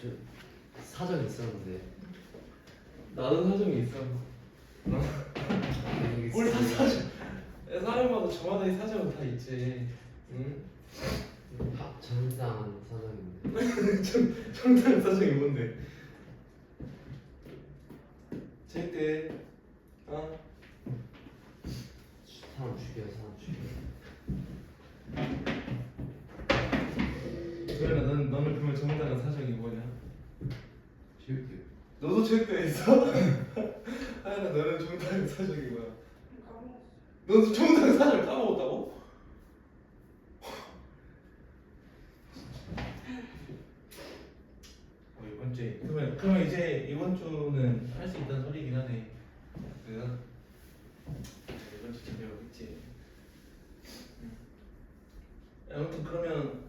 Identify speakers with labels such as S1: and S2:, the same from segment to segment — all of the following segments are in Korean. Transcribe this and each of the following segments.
S1: 저 사정 있었는데.
S2: 나도 사정이 있어. 우리 다 사정. 사람마다 저마다의 사정은 다 있지. 응?
S1: 정당한 사정인데.
S2: 정당 사정이 뭔데? 제때
S1: 사람 죽여.
S2: 그러면 너는 그러면 정당한 사정이 뭐냐?
S1: 지울게요.
S2: 너도 제때 있어? 하연아 너는 정당한 사정이 뭐야? 너도 정당한 사정을 까먹었다고? 이번 주에 그러면 이제 이번 주는 할 수 있다는 소리긴 하네. 내가 이번 주 준비하겠지. 아무튼 그러면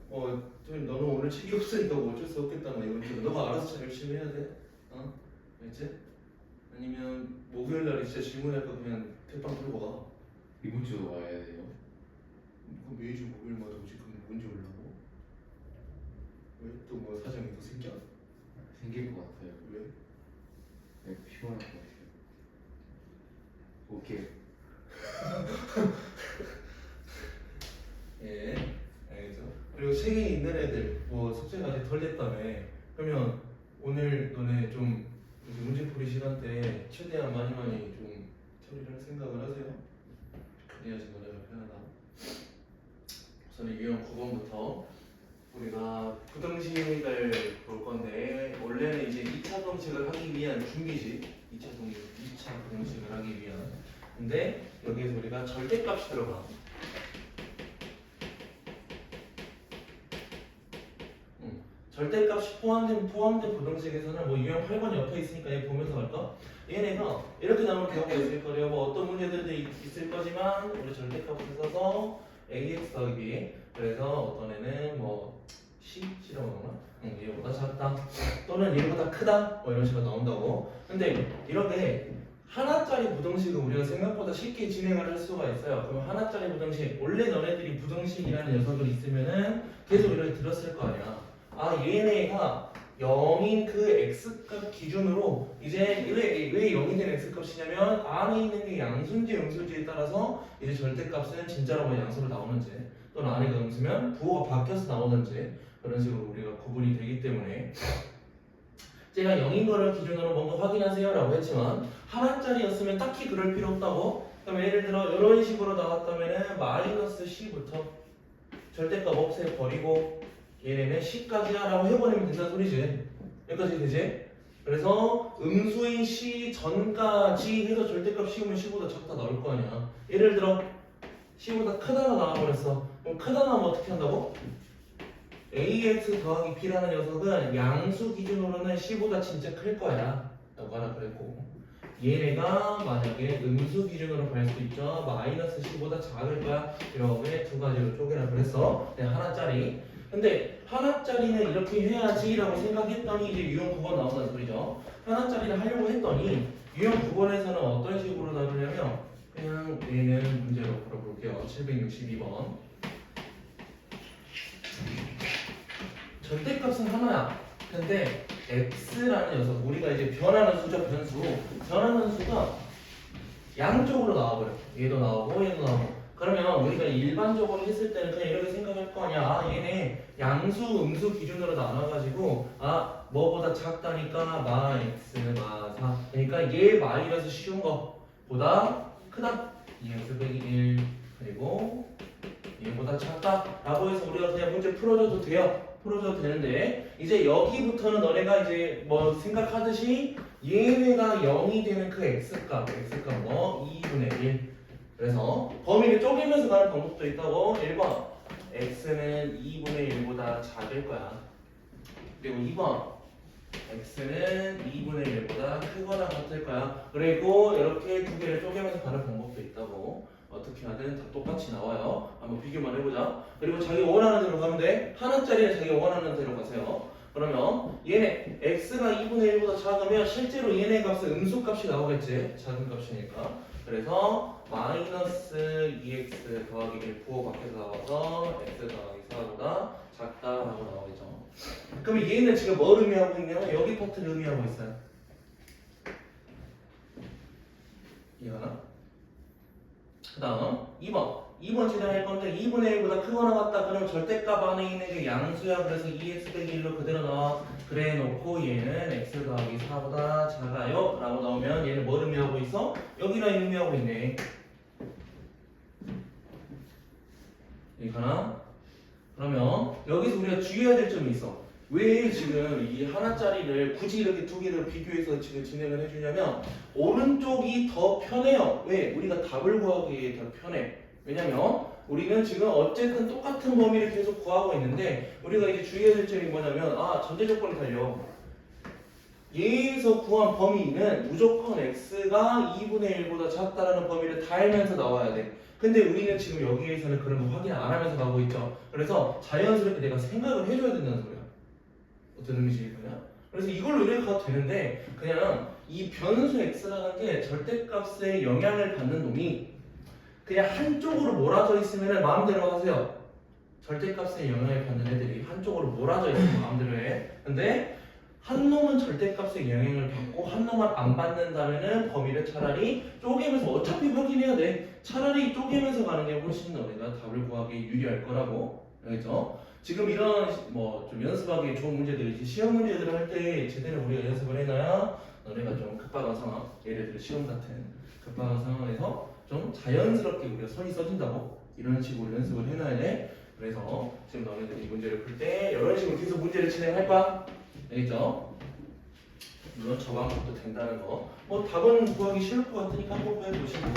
S2: 좀 너는 오늘 책이 없으니까 뭐 어쩔 수 없겠다. 뭐 이번 주 너가 알아서 잘 열심히 해야 돼. 알지? 아니면 목요일 날에 진짜 질문할까 그냥 대빵 들고 가.
S3: 이번 주 와야 돼요?
S2: 그럼 매주 목요일마다 오지. 그럼 언제 오려고? 왜 또 뭐 사정이 또 생겨?
S3: 생길 것 같아요.
S2: 왜?
S3: 네, 피곤할 것 같아요. 오케이.
S2: 예, 알겠죠. 그리고 책에 있는 애들 뭐 숙제가 아직 덜 됐다며. 그러면 오늘 너네 좀 이제 문제풀이 시간 때 최대한 많이 좀 처리를 할 생각을 하세요. 그래야지 너네가 편하다. 우선 유형 9번부터 우리가 부등식을 볼 건데 원래는 이제 2차 공식을 하기 위한 준비지. 2차 공식을 하기 위한. 근데 여기에서 우리가 절대값이 들어가. 절대값이 포함된 부등식에서는 뭐 유형 8번 옆에 있으니까 얘 보면서 갈까? 얘네가 이렇게 나오는 경우가 있을 거래요. 뭐 어떤 문제들도 있을 거지만 우리 절대값을 써서 ax 더하기 b. 그래서 어떤 애는 뭐 c라고 나오나? 얘보다 작다 또는 얘보다 크다 뭐 이런 식으로 나온다고. 근데 이렇게 하나짜리 부등식은 우리가 생각보다 쉽게 진행을 할 수가 있어요. 그럼 하나짜리 부등식 원래 너네들이 부등식이라는 녀석을 있으면은 계속 이렇게 들었을 거 아니야. 얘네가 0인 그 x값 기준으로 이제 왜 0이 된 x값이냐면 안에 있는 게 양수인지 음수인지에 따라서 이제 절대값은 진짜라고 양수로 나오는지 또는 안에가 음수면 부호가 바뀌어서 나오는지 그런 식으로 우리가 구분이 되기 때문에 제가 0인 거를 기준으로 뭔가 확인하세요 라고 했지만 하나짜리였으면 딱히 그럴 필요 없다고. 그럼 예를 들어 이런 식으로 나왔다면은 마이너스 c부터 절대값 없애버리고 얘네는 c까지야 라고 해버리면 된다는 소리지. 여기까지 되지? 그래서 음수인 c 전까지 해서 절대값 씌우면 c보다 작다 나올 거 아니야. 예를 들어 c보다 크다가 나와버렸어. 그럼 크다 나오면 어떻게 한다고? ax 더하기 b라는 녀석은 양수 기준으로는 c보다 진짜 클 거야 라고 하나 그랬고, 얘네가 만약에 음수 기준으로 갈 수도 있죠. 마이너스 c보다 작을 거야. 이렇게 두 가지로 쪼개라 그랬어. 하나짜리. 근데 하나짜리는 이렇게 해야지 라고 생각했더니 이제 유형 9번 나온다는 소리죠. 하나짜리를 하려고 했더니 유형 9번에서는 어떤 식으로 나오냐면 그냥 얘는 문제로 풀어볼게요. 762번. 절대값은 하나야. 근데 x라는 녀석, 우리가 이제 변하는 수죠. 변하는 수가 양쪽으로 나와버려. 얘도 나오고 얘도 나오고. 그러면 우리가 일반적으로 했을 때는 그냥 이렇게 생각할 거 아니야. 얘네 양수, 음수 기준으로 나눠가지고 뭐보다 작다니까 마 x, 마 4. 그러니까 얘 마이너스 쉬운 거보다 크다. 2x 빼기 1. 그리고 얘보다 작다. 라고 해서 우리가 그냥 문제 풀어줘도 돼요. 풀어줘도 되는데 이제 여기부터는 너네가 이제 뭐 생각하듯이 얘네가 0이 되는 그 x값 뭐 2분의 1. 그래서 범위를 쪼개면서 가는 방법도 있다고. 1번 x는 2분의 1보다 작을 거야. 그리고 2번 x는 2분의 1보다 크거나 같을 거야. 그리고 이렇게 두 개를 쪼개면서 가는 방법도 있다고. 어떻게 하든 다 똑같이 나와요. 한번 비교만 해보자. 그리고 자기 원하는 대로 가면 돼. 하나짜리는 자기 원하는 대로 가세요. 그러면 얘네 x가 2분의 1보다 작으면 실제로 얘네 값은 음수값이 나오겠지. 작은 값이니까. 그래서 마이너스 2x 더하기 1 부호 밖에서 나와서 x 더하기 4보다 작다라고 나오겠죠. 그러면 얘는 지금 뭘 의미하고 있냐면 여기 파트를 의미하고 있어요. 이해가나? 그 다음 2번 진행할 건데 2분의 1보다 크거나 같다 그러면 절대값 안에 있는 게 양수야. 그래서 2x 빼기 1로 그대로 나와. 그래 놓고 얘는 x 더하기 4보다 작아요 라고 나오면 얘는 뭘 의미하고 있어? 여기랑 의미하고 있네. 이해가나? 그러면 여기서 우리가 주의해야 될 점이 있어. 왜 지금 이 하나짜리를 굳이 이렇게 두 개를 비교해서 지금 진행을 해주냐면 오른쪽이 더 편해요. 왜? 우리가 답을 구하기에 더 편해. 왜냐면 우리는 지금 어쨌든 똑같은 범위를 계속 구하고 있는데 우리가 이제 주의해야 될 점이 뭐냐면 전제 조건이 달려. 얘에서 구한 범위는 무조건 x가 2분의 1보다 작다라는 범위를 다 알면서 나와야 돼. 근데 우리는 지금 여기에서는 그런 거 확인 안 하면서 가고 있죠. 그래서 자연스럽게 내가 생각을 해줘야 된다는 소리야. 어떤 의미지 이거냐? 그래서 이걸로 이렇게 가도 되는데 그냥 이 변수 x라는 게 절대값에 영향을 받는 놈이 그냥 한쪽으로 몰아져 있으면 마음대로 하세요. 절대값에 영향을 받는 애들이 한쪽으로 몰아져 있으면 마음대로 해. 근데 한 놈은 절대값에 영향을 받고 한 놈은 안 받는다면은 범위를 차라리 쪼개면서 어차피 확인해야 돼. 차라리 쪼개면서 가는 게 훨씬 너네가 답을 구하기 유리할 거라고. 알겠죠? 지금 이런 뭐 좀 연습하기 좋은 문제들, 시험 문제들을 할 때 제대로 우리가 연습을 해놔야 너네가 좀 급박한 상황, 예를 들어 시험 같은 급박한 상황에서 좀 자연스럽게 우리가 선이 써진다고 이런 식으로 연습을 해놔야 돼. 그래서 지금 너네들이 문제를 풀 때 이런 식으로 계속 문제를 진행할 거야. 알겠죠? 물론 저 방법도 된다는 거. 뭐 답은 구하기 쉬울 것 같으니까 한번 구해보시고.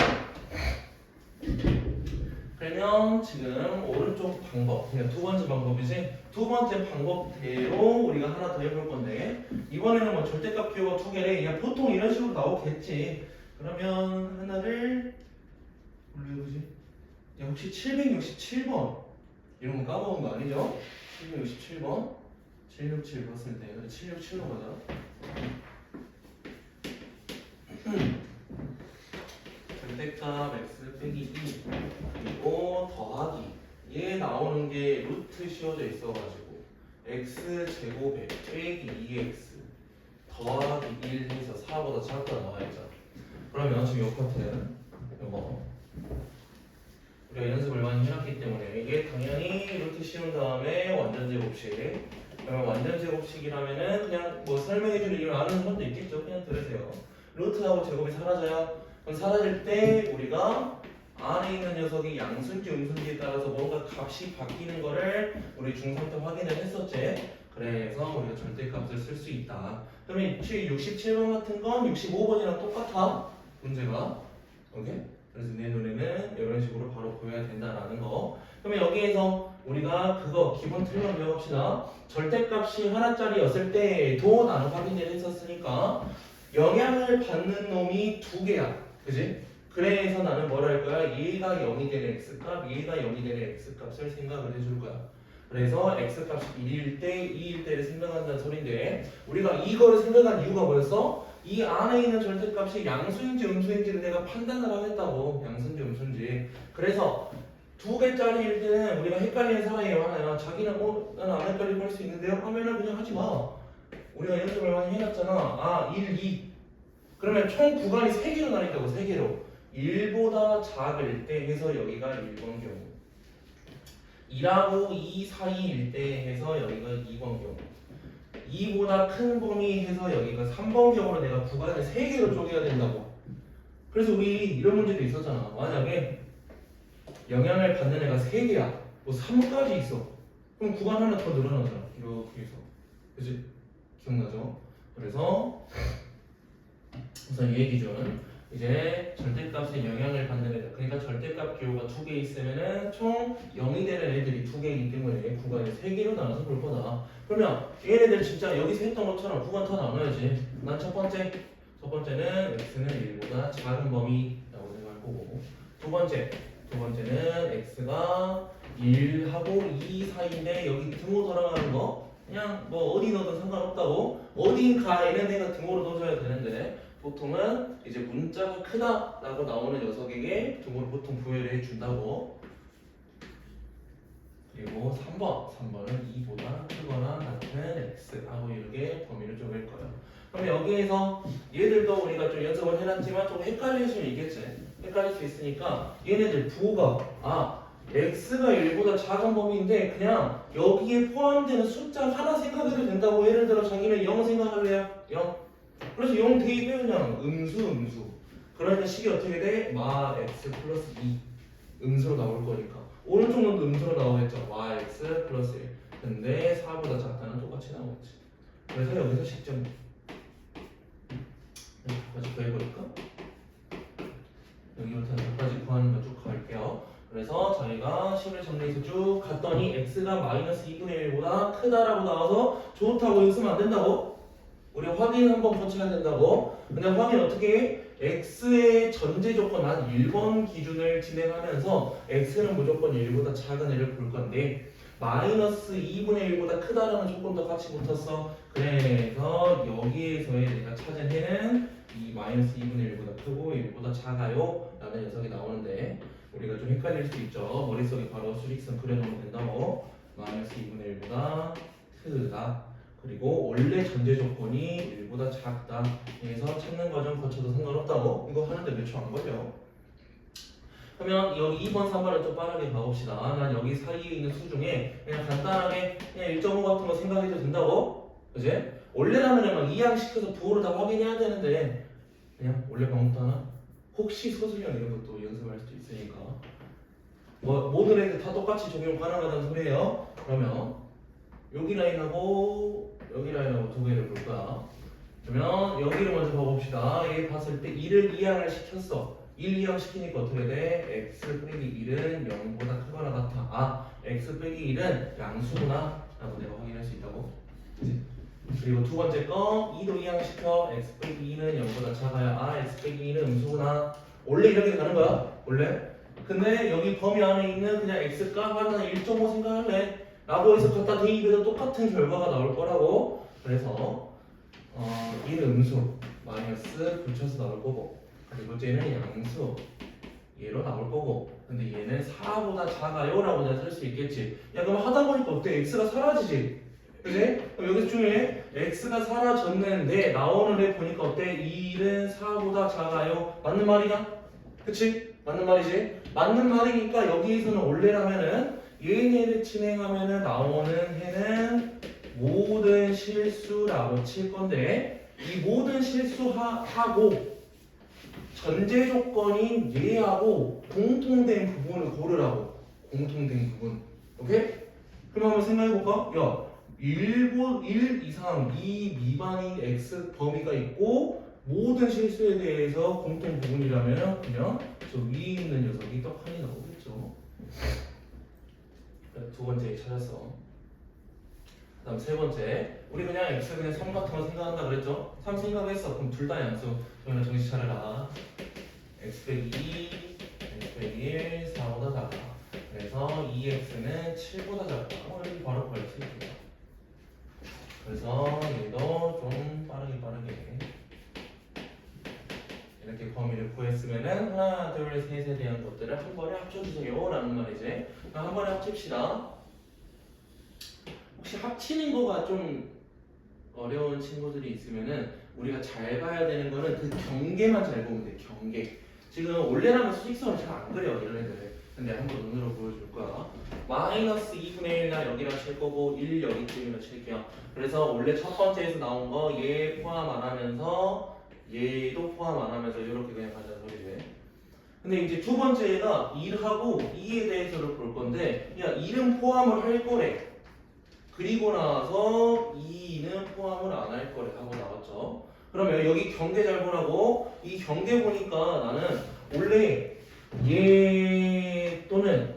S2: 그러면 지금 오른쪽 방법, 그냥 두 번째 방법이지. 두 번째 방법대로 우리가 하나 더 해볼 건데 이번에는 뭐 절대값 기호가 두 개래. 그냥 보통 이런 식으로 나오겠지. 그러면 하나를 뭘로 해보지? 야, 혹시 767번 이런 거 까먹은 거 아니죠? 767번 767 봤을 때 767로 가자. 절대값 x 빼기 2 그리고 더하기 얘 나오는 게 루트 씌워져 있어가지고 x 제곱에 빼기 2x 더하기 1 해서 4보다 작다 나와야죠. 그러면 지금 요 파트는 요거 우리가 연습을 많이 해놨기 때문에 이게 당연히 루트 씌운 다음에 완전 제곱식. 그러면 완전 제곱식이라면은 그냥 뭐 설명해주는 이유를 아는 사람도 있겠죠. 그냥 들으세요. 루트하고 제곱이 사라져요. 그럼 사라질 때 우리가 안에 있는 녀석이 양수인지 음수인지에 따라서 뭔가 값이 바뀌는 거를 우리 중3 때 확인을 했었지. 그래서 우리가 절대값을 쓸 수 있다. 그러면 67번 같은 건 65번이랑 똑같아. 문제가. 오케이? 그래서 내 눈에는 이런 식으로 바로 보여야 된다라는 거. 그러면 여기에서 우리가 그거 기본 틀만 외워봅시다. 절대값이 하나짜리였을 때도 나는 확인을 했었으니까 영향을 받는 놈이 두 개야. 그지? 그래서 나는 뭘 할 거야? 얘가 0이 되는 x값, 얘가 0이 되는 x값을 생각을 해줄 거야. 그래서 x값이 1일 때, 2일 때를 생각한다는 소린데 우리가 이거를 생각한 이유가 뭐였어? 이 안에 있는 절대값이 양수인지 음수인지를 내가 판단을 하겠다고. 양수인지 음수인지. 그래서 두 개짜리일 때는 우리가 헷갈리는 상황이 많아요. 자기는 나는 안 헷갈리고 할 수 있는데요? 하면은 그냥 하지 마. 우리가 연습을 많이 해놨잖아. 1, 2. 그러면 총 구간이 3개로 나뉘다고. 3개로 1보다 작을 때 해서 여기가 1번 경우 2하고 2 사이일 때 해서 여기가 2번 경우 2보다 큰 범위 해서 여기가 3번 경우로 내가 구간을 3개로 쪼개야 된다고. 그래서 우리 이런 문제도 있었잖아. 만약에 영향을 받는 애가 3개야 뭐 3까지 있어. 그럼 구간 하나 더 늘어나잖아. 이렇게 해서. 그치? 기억나죠? 그래서 우선 얘 기준 이제 절대값에 영향을 받는 애들, 그러니까 절대값 기호가 2개 있으면은 총 0이 되는 애들이 2개이기 때문에 구간을 3개로 나눠서 볼 거다. 그러면 얘네들 진짜 여기서 했던 것처럼 구간 더 나눠야지. 난 첫 번째는 x는 1보다 작은 범위라고 생각할 거고, 두 번째는 x가 1하고 2 사이인데 여기 등호 돌아가는 거 그냥 뭐 어디 넣어도 상관없다고. 어딘가에는 내가 등호로 넣어줘야 되는데 보통은 이제 문자가 크다라고 나오는 녀석에게 등호를 보통 부여를 해준다고. 그리고 3번은 2보다 크거나 같은 x 하고 이렇게 범위를 쪼갤 거예요. 그럼 여기에서 얘들도 우리가 좀 연습을 해놨지만 좀 헷갈릴 수는 있겠지. 헷갈릴 수 있으니까 얘네들 부호가 x가 1보다 작은 범위인데 그냥 여기에 포함되는 숫자 하나 생각해도 된다고. 예를 들어 자기는 0 생각할래요? 0. 그래서 0 대입해 그냥 음수. 그러니까 식이 어떻게 돼? 마 x 플러스 2 음수로 나올 거니까 오른쪽 놈도 음수로 나오겠죠. yx 플러스 1. 근데 4보다 작다는 똑같이 나오겠지. 그래서 여기서 식점 여기까지 구해볼까? 여기부터 여기까지 구하는 거 쭉 갈게요. 그래서 저희가 식을 정리해서 쭉 갔더니 x가 마이너스 2분의 1보다 크다라고 나와서 좋다고 이거 쓰면 안 된다고? 우리 확인 한번 거쳐야 된다고? 근데 확인 어떻게 해? x의 전제 조건 한 1번 기준을 진행하면서 x는 무조건 1보다 작은 애를 볼 건데 마이너스 2분의 1보다 크다라는 조건도 같이 붙었어. 그래서 여기에서의 내가 찾은 해는 이 마이너스 2분의 1보다 크고 1보다 작아요 라는 녀석이 나오는데 우리가 좀 헷갈릴 수 있죠. 머릿속에 바로 수직선 그려놓으면 된다고. 마이너스 2분의 1보다 크다. 그리고 원래 전제 조건이 1보다 작다. 해서 찾는 과정 거쳐도 상관없다고. 이거 하는데 몇 초 안 걸려. 그러면 여기 2번, 3번을 좀 빠르게 가봅시다. 난 여기 사이에 있는 수 중에 그냥 간단하게 그냥 1.5 같은 거 생각해도 된다고? 그지? 원래라면 막 이항시켜서 부호를 다 확인해야 되는데 그냥 원래 방법도 하나? 혹시 소수형 이런 것도 연습할 수도 있으니까 뭐 모든 애들 다 똑같이 적용 가능하다는 소리예요. 그러면 여기 라인하고 여기 라인하고 두 개를 볼 거야. 그러면 여기를 먼저 봐봅시다. 얘 봤을 때 1을 이항을 시켰어. 1 이항 시키니까 어떻게 돼? x 빼기 1은 0보다 크거나 같아. x 빼기 1은 양수구나 라고 내가 확인할 수 있다고. 그치? 그리고 두 번째 거 2도 이항 시켜. x 빼기 2는 0보다 작아야 x 빼기 2는 음수구나. 원래 이렇게 가는 거야. 원래. 근데 여기 범위 안에 있는 그냥 x값 하나 1.5 생각할래 라고 해서 갖다 대입해도 똑같은 결과가 나올 거라고. 그래서 1은 음수 마이너스 붙여서 나올 거고 그리고 쟤는 양수 얘로 나올 거고 근데 얘는 4보다 작아요 라고 내가 쓸 수 있겠지. 야 그럼 하다 보니까 어때? x가 사라지지. 그지? 그럼 여기서 중요해. x가 사라졌는데 나오는 애 보니까 어때? 1은 4보다 작아요. 맞는 말이야? 그치? 맞는 말이지? 맞는 말이니까 여기에서는 원래라면은 얘네를 진행하면은 나오는 해는 모든 실수라고 칠 건데 이 모든 실수하고 전제 조건인 얘하고 공통된 부분을 고르라고. 공통된 부분. 오케이? 그럼 한번 생각해볼까? 야 1 이상 2 미만인 x 범위가 있고 모든 실수에 대해서 공통 부분이라면 그냥 저 위에 있는 녀석이 떡하니 나오겠죠. 두 번째 찾았어. 그 다음 세 번째 우리 그냥 x 그냥 3 같은 거 생각한다 그랬죠? 3 생각했어. 그럼 둘 다 양수. 그러면 정신 차려라. x 빼기 2, x 빼기 1, 4보다 작아. 그래서 2x는 7보다 작다. 이렇게 바로 구할 수 있겠다. 그래서 얘도 좀 빠르게 이렇게 범위를 구했으면은 하나, 둘, 셋에 대한 것들을 한 번에 합쳐주세요 라는 말이지. 그럼 한 번에 합칩시다. 혹시 합치는 거가 좀 어려운 친구들이 있으면은 우리가 잘 봐야 되는 거는 그 경계만 잘 보면 돼. 경계. 지금 원래라면 수직선을 잘 안 그려 이런 애들. 근데 한번 눈으로 보여줄 거야. 마이너스 2분의 1나 여기랑 칠 거고 1 여기쯤이랑 칠게요. 그래서 원래 첫 번째에서 나온 거 얘 포함 안 하면서 얘도 포함 안 하면서 이렇게 그냥 가자는 소리지. 근데 이제 두 번째가 1하고 2에 대해서를 볼 건데 야 1은 포함을 할 거래. 그리고 나서 2는 포함을 안 할 거래 하고 나왔죠. 그러면 여기 경계 잘 보라고. 이 경계 보니까 나는 원래 얘 또는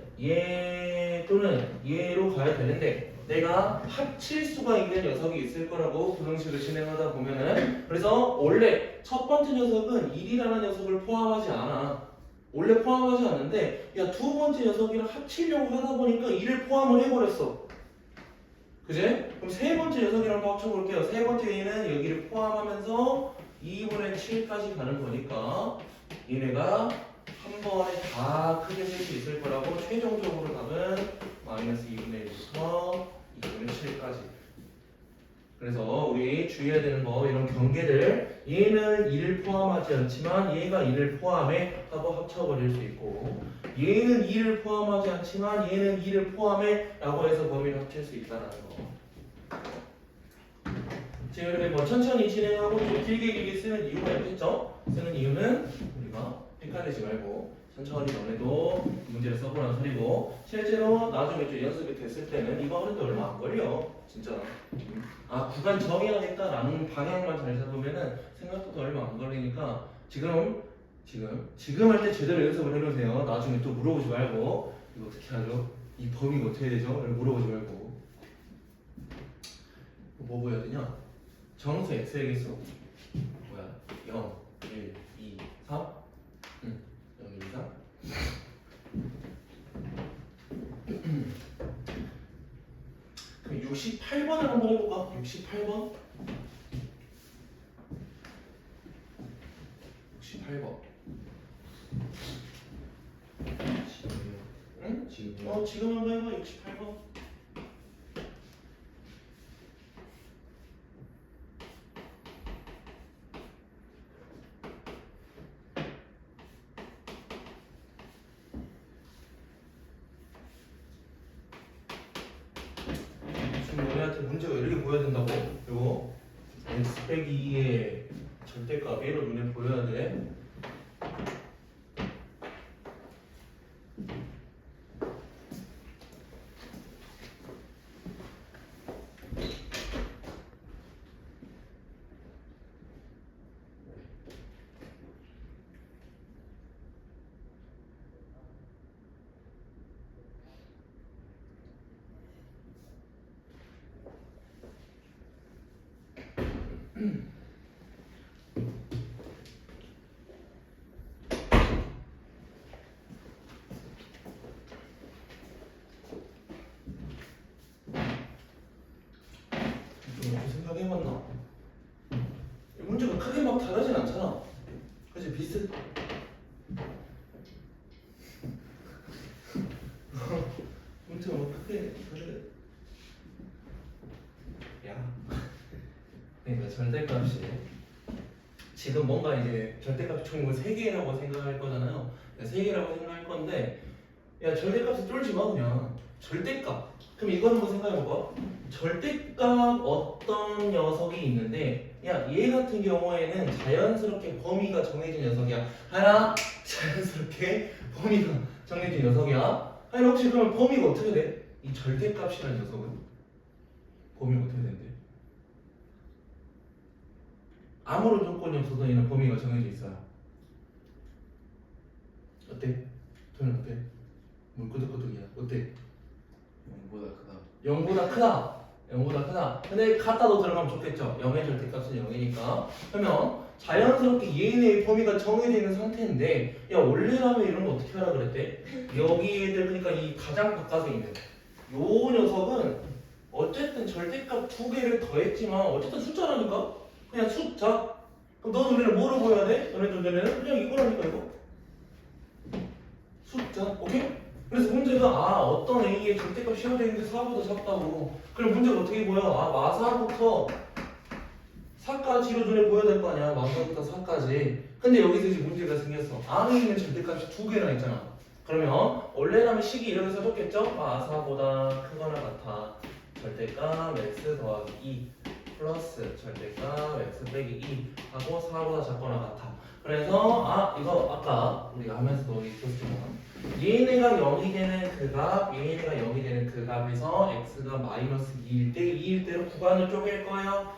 S2: 얘로 가야 되는데 내가 합칠 수가 있는 녀석이 있을 거라고 부등식을 진행하다 보면은. 그래서 원래 첫 번째 녀석은 1이라는 녀석을 포함하지 않아. 원래 포함하지 않는데 야 두 번째 녀석이랑 합치려고 하다 보니까 2를 포함을 해버렸어. 그제? 그럼 세 번째 녀석이랑 또 합쳐볼게요. 세 번째 얘는 여기를 포함하면서 2분의 7까지 가는 거니까 얘네가 한 번에 다 크게 쓸 수 있을 거라고 최종적으로 답은 마이너스 2분의 1부터 2분의 7까지. 그래서 우리 주의해야 되는 거 이런 경계들 얘는 2를 포함하지 않지만 얘가 2를 포함해 하고 합쳐버릴 수 있고 얘는 2를 포함하지 않지만 얘는 2를 포함해 라고 해서 범위를 합칠 수 있다는 거. 지금 이렇게 뭐 천천히 진행하고 좀 길게 쓰는 이유가 있겠죠? 쓰는 이유는 우리가 헷갈리지 말고 천천히 너네도 문제를 써보라는 소리고 실제로 나중에 좀 연습이 됐을 때는 이거 하는데 얼마 안 걸려 진짜. 아 구간 정해야겠다라는 방향만 잘 잡으면은 생각보다 얼마 안 걸리니까 지금 할 때 제대로 연습을 해놓으세요. 나중에 또 물어보지 말고 이거 어떻게 하죠? 이 범위가 어떻게 되죠? 물어보지 말고 뭐 보여야 되냐? 정수 x의 개수 뭐야? 0, 1, 2, 3 0, 1, 2, 3 그럼 68번을 한번 해볼까? 68번 68번
S1: 지금요.
S2: 응?
S1: 지금요.
S2: 지금 한번 해봐 68번 지금 너네한테 문제가 이렇게 보여야 된다고 이거 x 빼기 2의 절대값 얘로 눈에 보여야 돼. 좀 이렇게 생각해봤나? 이 문제가 크게 막 다르진 않잖아. 그치 비슷. 문제가 막 크게 다르. 야. 그러니까 절대값이 지금 뭔가 이제 절대값이 총 3개라고 생각할 거잖아요. 3개라고 생각할 건데 야 절대값을 쫄지 마 그냥. 절대값. 그럼 이거 한번 생각해볼까? 절대값 어떤 녀석이 있는데 야 얘 같은 경우에는 자연스럽게 범위가 정해진 녀석이야. 하나 자연스럽게 범위가 정해진 녀석이야. 아니 혹시 그러면 범위가 어떻게 돼? 이 절대값이라는 녀석은 범위가 어떻게 된대? 아무런 조건이 없어도 얘는 범위가 정해져 있어요. 어때? 도현 어때? 뭘 끄덕끄덕이야? 어때?
S3: 0보다 크다.
S2: 0보다 크다. 0보다 크다. 근데 같다도 들어가면 좋겠죠. 0의 절대값은 0이니까. 그러면 자연스럽게 얘네의 범위가 정해져 있는 상태인데 야 원래라면 이런 거 어떻게 하라 그랬대? 여기 애들 그러니까 이 가장 바깥에 있는 요 녀석은 어쨌든 절대값 2개를 더했지만 어쨌든 숫자라니까? 그냥 숫자. 그럼 너 눈에는 뭐로 보여야 돼? 너네 눈에는 그냥 이거라니까 이거. 숫자. 오케이? 그래서 문제가 어떤 A의 절대값 씌워져 있는데 4보다 작다고. 그럼 문제가 어떻게 보여? 마사부터 4까지로 눈에 보여야 될 거 아니야. 마사부터 4까지. 근데 여기서 이제 문제가 생겼어. 안에 있는 절대값이 2개나 있잖아. 그러면 원래라면 식이 이렇게 써줬겠죠? 마사보다 크거나 같아. 절대값 x 더하기 2 플러스 절대값 x 빼기 2 하고 4보다 작거나 같아. 그래서 이거 아까 우리가 하면서도 있었지만 얘네가 0이 되는 그 값, 얘네가 0이 되는 그 값에서 x가 마이너스 2일 때 2일 때로 구간을 쪼갤 거예요.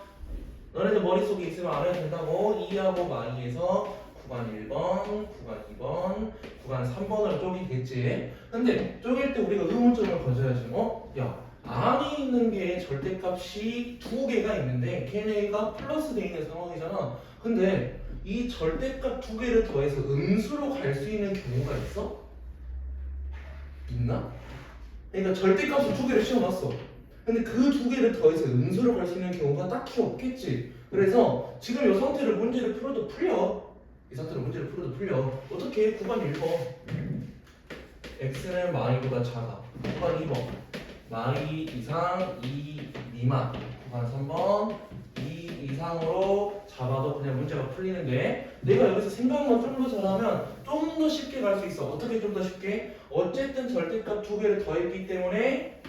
S2: 너네들 머릿속에 있으면 알아야 된다고. 2하고 마이에서 구간 1번, 구간 2번, 구간 3번으로 쪼개겠지. 근데 쪼갤 때 우리가 의문점을 가져야지. 야 안에 있는 게 절대값이 2개가 있는데 걔네가 플러스 돼 있는 상황이잖아. 근데 이 절대값 2개를 더해서 음수로 갈 수 있는 경우가 있어? 있나? 그러니까 절대값을 2개를 씌워놨어. 근데 그 2개를 더해서 음수로 갈 수 있는 경우가 딱히 없겠지. 그래서 지금 이 상태를 문제를 풀어도 풀려. 이 상태로 문제를 풀어도 풀려. 어떻게? 구간 1번 x는 y보다 작아. 구간 2번 y 이상 2 미만. 구간 3번 2 이상으로 잡아도 그냥 문제가 풀리는데 내가 여기서 생각만 좀 더 잘하면 좀 더 쉽게 갈 수 있어. 어떻게 좀 더 쉽게? 어쨌든 절대값 두 개를 더했기 때문에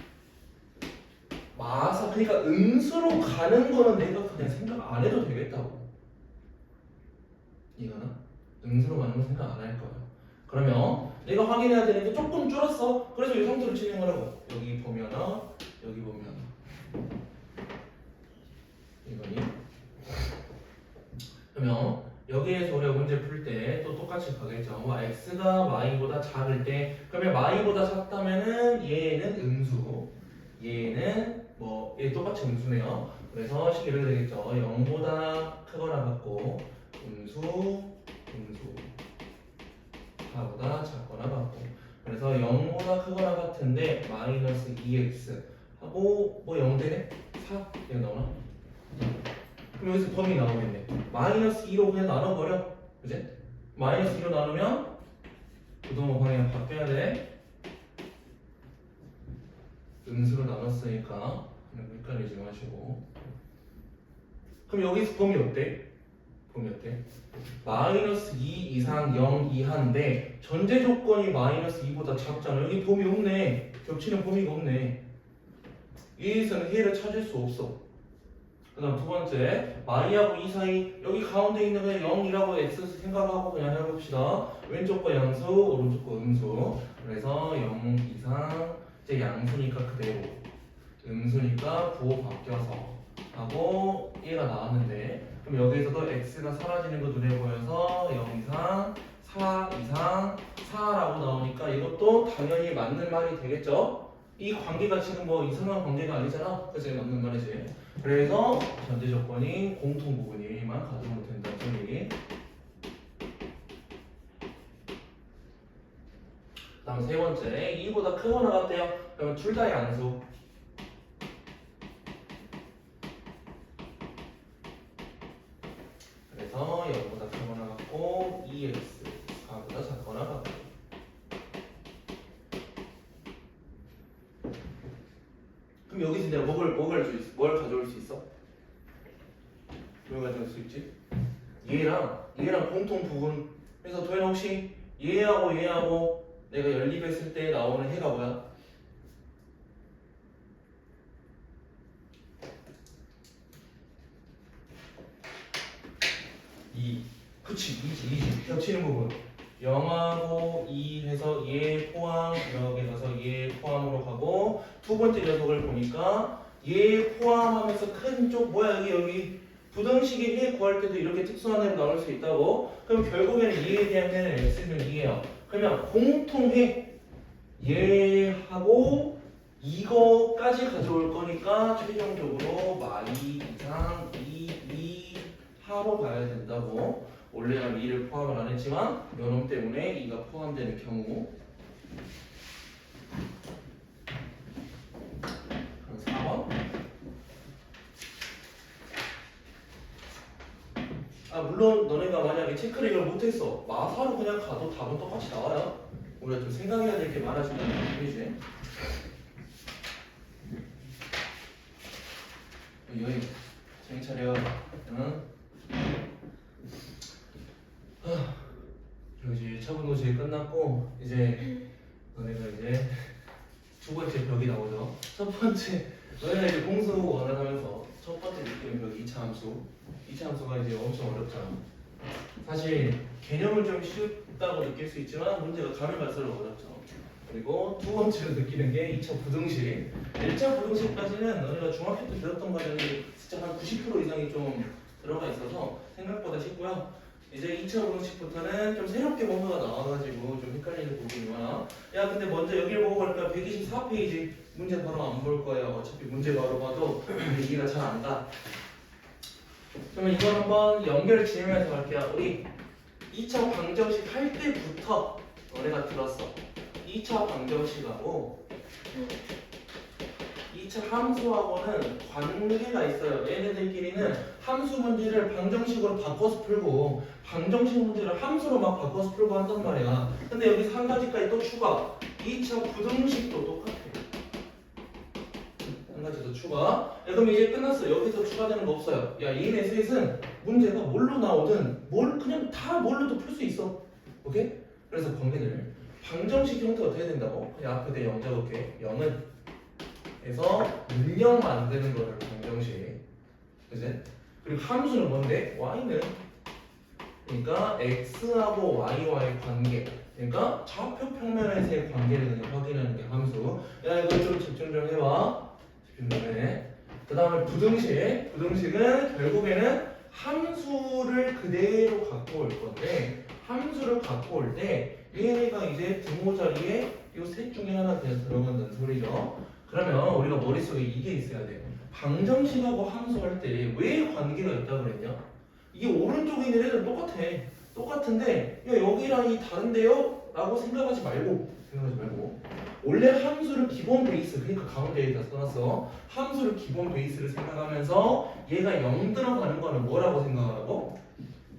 S2: 마사 그러니까 음수로 가는 거는 내가 그냥 생각 안 해도 되겠다고. 이거는 음수로 가는 건 생각 안 할 거야. 그러면 내가 확인해야 되는 게 조금 줄었어. 그래서 이 상태로 치는 거라고. 여기 보면은 여기 보면 이거니. 그러면 여기에서 우리가 문제 풀 때 또 똑같이 가겠죠. x가 y보다 작을 때 그러면 y보다 작다면은 얘는 음수, 얘는 뭐 얘 똑같이 음수네요. 그래서 식이 이렇게 되겠죠. 0보다 크거나 같고 음수, 음수 4보다 작거나 같고. 그래서 0보다 크거나 같은데 마이너스 2x 하고 뭐 0되네? 4 이거 나오나? 그럼 여기서 범위 나오겠네. 마이너스 2로 그냥 나눠버려. 그지? 마이너스 2로 나누면 부동호 방향 바뀌어야 돼. 음수로 나눴으니까 그냥 헷갈리지 마시고. 그럼 여기서 범위 어때? 범위 어때? 마이너스 2 이상 0 이하인데 전제 조건이 마이너스 2보다 작잖아. 여기 범위 없네. 겹치는 범위가 없네. 여기서는 해를 찾을 수 없어. 그 다음 두 번째 y하고 2 사이 여기 가운데 있는 그냥 0이라고 x 생각하고 그냥 해봅시다. 왼쪽 거 양수 오른쪽 거 음수. 그래서 0 이상 이제 양수니까 그대로 음수니까 부호 바뀌어서 하고 얘가 나왔는데 그럼 여기에서도 x가 사라지는 거 눈에 보여서 0 이상 4 이상 4라고 나오니까 이것도 당연히 맞는 말이 되겠죠? 이 관계가 지금 뭐 이상한 관계가 아니잖아. 그래서 맞는 말이지. 그래서 전제 조건이 공통 부분이만 가져오면 된다는 얘기. 다음 세 번째 2보다 크거나 같대요. 그러면 둘 다 양수. 그래서 0보다 크거나 같고 2x 4보다 작거나 같고. 그럼 여기서 내가 뭘 가져올 수 있어? 뭘 가져올 수 있지? 얘랑 공통 부분. 그래서 도현아 혹시 얘하고 내가 연립했을 때 나오는 해가 뭐야? 그치 2지 겹치는 부분 0하고 2 해서 얘 포함 여기 가서 얘 포함으로 가고 두 번째 녀석을 보니까 얘 포함하면서 큰 쪽 뭐야 여기 부등식의 해 구할 때도 이렇게 특수한 해로 나올 수 있다고. 그럼 결국에는 얘에 대한 해는 x는 2예요. 그러면 공통해 얘하고 이거까지 가져올 거니까 최종적으로 y 이상 2 하로 가야 된다고. 원래는 2를 포함을 안 했지만 요놈 때문에 2가 포함되는 경우. 그럼 4번. 물론 너네가 만약에 체크를 이걸 못했어. 마사로 그냥 가도 답은 똑같이 나와요. 우리가 좀 생각해야 될 게 많아진다는 얘기지. 여기 정신 차려. 응? 여기 1차 분도식이 끝났고 이제 너네가 이제 두 번째 벽이 나오죠. 첫 번째 너네가 이제 공수 원을 하면서 첫 번째 느끼는 벽 2차 함수. 2차 함수가 이제 엄청 어렵잖아. 사실 개념은 좀 쉽다고 느낄 수 있지만 문제가 가면 갈수록 어렵죠. 그리고 두 번째로 느끼는 게 2차 부등식. 1차 부등식까지는 너네가 중학교 때 들었던 과정이 진짜 한 90% 이상이 좀 들어가 있어서 생각보다 쉽고요. 이제 2차 부등식부터는 좀 새롭게 뭔가가 나와가지고 좀 헷갈리는 부분이 많아. 야 근데 먼저 여기를 보고 가니까 124페이지 문제 바로 안 볼 거예요. 어차피 문제 바로 봐도 이해가 잘 안 가. 그러면 이거 한번 연결 지으면서 갈게요. 우리 2차 방정식 할 때부터 너네가 들었어. 2차 방정식하고 2차 함수하고는 관계가 있어요. 얘네들끼리 우리는 함수 문제를 방정식으로 바꿔서 풀고 방정식 문제를 함수로 막 바꿔서 풀고 한단 말이야. 근데 여기서 한 가지까지 또 추가. 2차 부등식도 똑같아. 한 가지 더 추가. 야, 그럼 이제 끝났어. 여기서 추가되는 거 없어요. 야, 얘네 셋은 문제가 뭘로 나오든 그냥 다 뭘로도 풀 수 있어. 오케이? 그래서 관계를 방정식 형태 어떻게 된다고? 그냥 앞에 0 적을게. 0은 에서 문형 만드는 거를 방정식. 그지? 그리고 함수는 뭔데? y는 그러니까 x하고 y와의 관계. 그러니까 좌표 평면에서의 관계를 그냥 확인하는 게 함수. 야, 이거 좀 집중 좀 해봐. 집중 좀 해. 그 다음에 부등식. 부등식은 결국에는 함수를 그대로 갖고 올 건데, 함수를 갖고 올 때 얘네가 이제 등호 자리에 이 셋 중에 하나 그냥 들어간다는 소리죠. 그러면 우리가 머릿속에 이게 있어야 돼. 방정식하고 함수할 때 왜 관계가 있다고 그랬냐? 이게 오른쪽에 있는 애들은 똑같은데 야, 여기랑 이 다른데요? 라고 생각하지 말고 원래 함수를 기본 베이스, 그러니까 가운데에 다 써놨어. 함수를 기본 베이스를 생각하면서 얘가 0 들어가는 거는 뭐라고 생각하라고?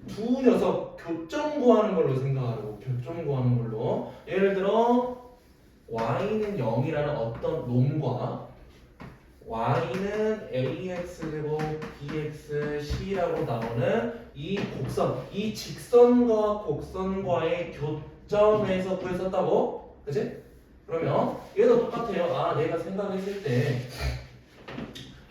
S2: 두 녀석 교점 구하는 걸로 생각하라고. 교점 구하는 걸로. 예를 들어 y는 0이라는 어떤 놈과 y는 ax제곱 bxc라고 나오는 이 곡선, 이 직선과 곡선과의 교점에서 구했었다고? 그치? 그러면 얘도 똑같아요. 아, 내가 생각했을 때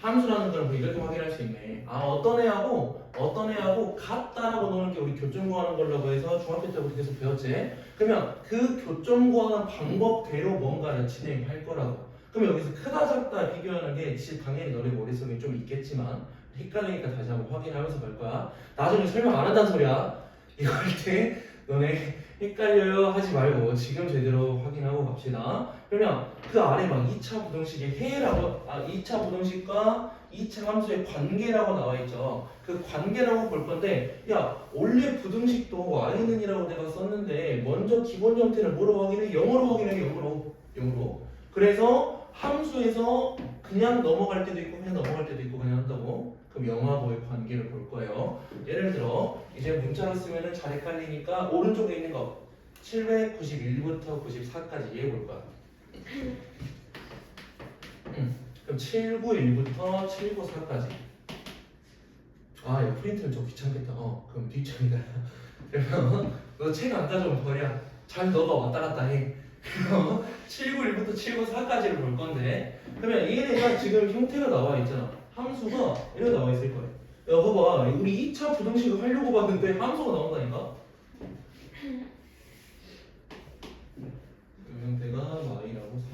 S2: 함수라는 걸 뭐 이렇게 확인할 수 있네. 아, 어떤 애하고 같다라고 놓는 게 우리 교점 구하는 걸라고 해서 중학교 때부터 계속 배웠지. 그러면 그 교점 구하는 방법대로 뭔가를 진행할 거라고. 그럼 여기서 크다 작다 비교하는 게 당연히 너네 머릿속에 좀 있겠지만 헷갈리니까 다시 한번 확인하면서 볼 거야. 나중에 설명 안 한다는 소리야. 이거 할 때 너네 헷갈려요 하지 말고 지금 제대로 확인하고 갑시다. 그러면 그 아래 막 2차 부등식의 해라고, 2차 부등식과 2차 함수의 관계라고 나와 있죠. 그 관계라고 볼 건데, 야, 원래 부등식도 y는이라고 내가 썼는데 먼저 기본 형태를 뭐로 확인해? 0으로 확인해. 0으로. 그래서 함수에서 그냥 넘어갈 때도 있고 그냥 넘어갈 때도 있고 그냥 한다고. 그럼 0하고의 관계를 볼 거예요. 예를 들어 이제 문자로 쓰면은 잘 헷갈리니까 오른쪽에 있는 거 791부터 94까지 얘 볼 거야. 그럼 791부터 794까지. 아, 야, 프린트는 좀 귀찮겠다. 그럼 뒷장이다. 그러면 너 책 안 가져오면 버려. 잘 너가 왔다 갔다 해. 791부터 794까지를 볼 건데, 그러면 얘네가 지금 형태가 나와 있잖아. 함수가 이렇게 나와 있을 거예요. 야, 봐봐. 우리 2차 부등식을 하려고 봤는데 함수가 나온다니까? 이 형태가 y라고 4.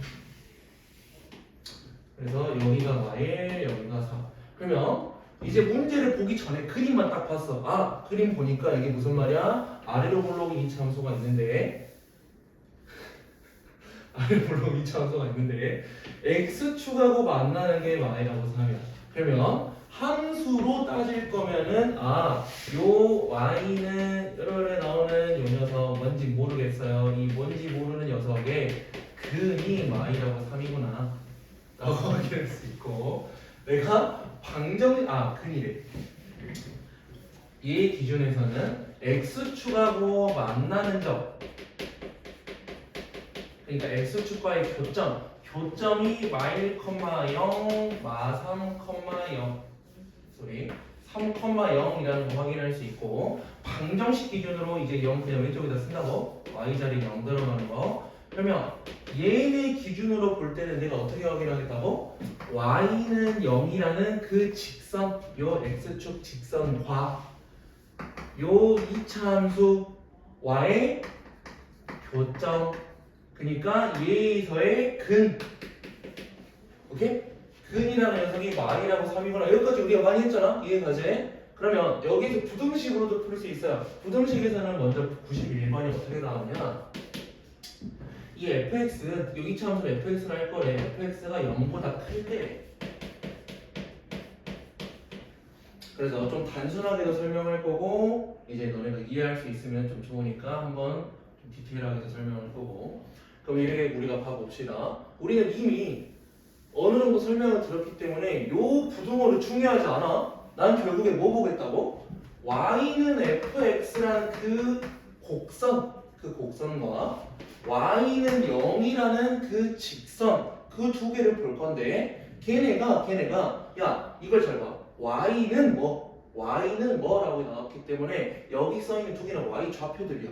S2: 그래서 여기가 y, 여기가 4. 그러면 이제 문제를 보기 전에 그림만 딱 봤어. 아, 그림 보니까 이게 무슨 말이야? 아래로 볼록이 2차 함수가 있는데 x축하고 만나는 게 y라고 3이야. 그러면 함수로 따질 거면은 요 y는 여러분에 나오는 요 녀석 뭔지 모르겠어요. 이 뭔지 모르는 녀석의 근이 y라고 3이구나 라고 확인할 수 있고, 내가 근이래. 이 기준에서는 x축하고 만나는 점, 그러니까 x축과의 교점이 마1,0, 마3,0 3,0이라는 거 확인할 수 있고, 방정식 기준으로 이제 0 그냥 왼쪽에다 쓴다고. y자리 0 들어가는 거. 그러면 얘네 기준으로 볼 때는 내가 어떻게 확인하겠다고? y는 0이라는 그 직선, 요 x축 직선과 요 2차 함수와의 교점, 그러니까 얘에서의 근. 오케이? 근이라는 녀석이 y라고 3이구나. 여기까지 우리가 많이 했잖아. 이해가지? 그러면 여기서 부등식으로도 풀 수 있어요. 부등식에서는 먼저 91번이 어떻게 나오냐? 이 fx, 여기 참수 fx를 할 거래. fx가 0보다 클 때. 그래서 좀 단순하게도 설명할 거고, 이제 너네가 이해할 수 있으면 좀 좋으니까 한번 좀 디테일하게 설명할 거고. 그럼 이렇게 우리가 봐봅시다. 우리는 이미 어느 정도 설명을 들었기 때문에 요 부등호를 중요하지 않아. 난 결국에 뭐 보겠다고? y는 fx라는 그 곡선과 y는 0이라는 그 직선 그 두 개를 볼 건데 걔네가 야 이걸 잘 봐. y는 뭐라고 나왔기 때문에 여기 써있는 두 개는 y 좌표들이야.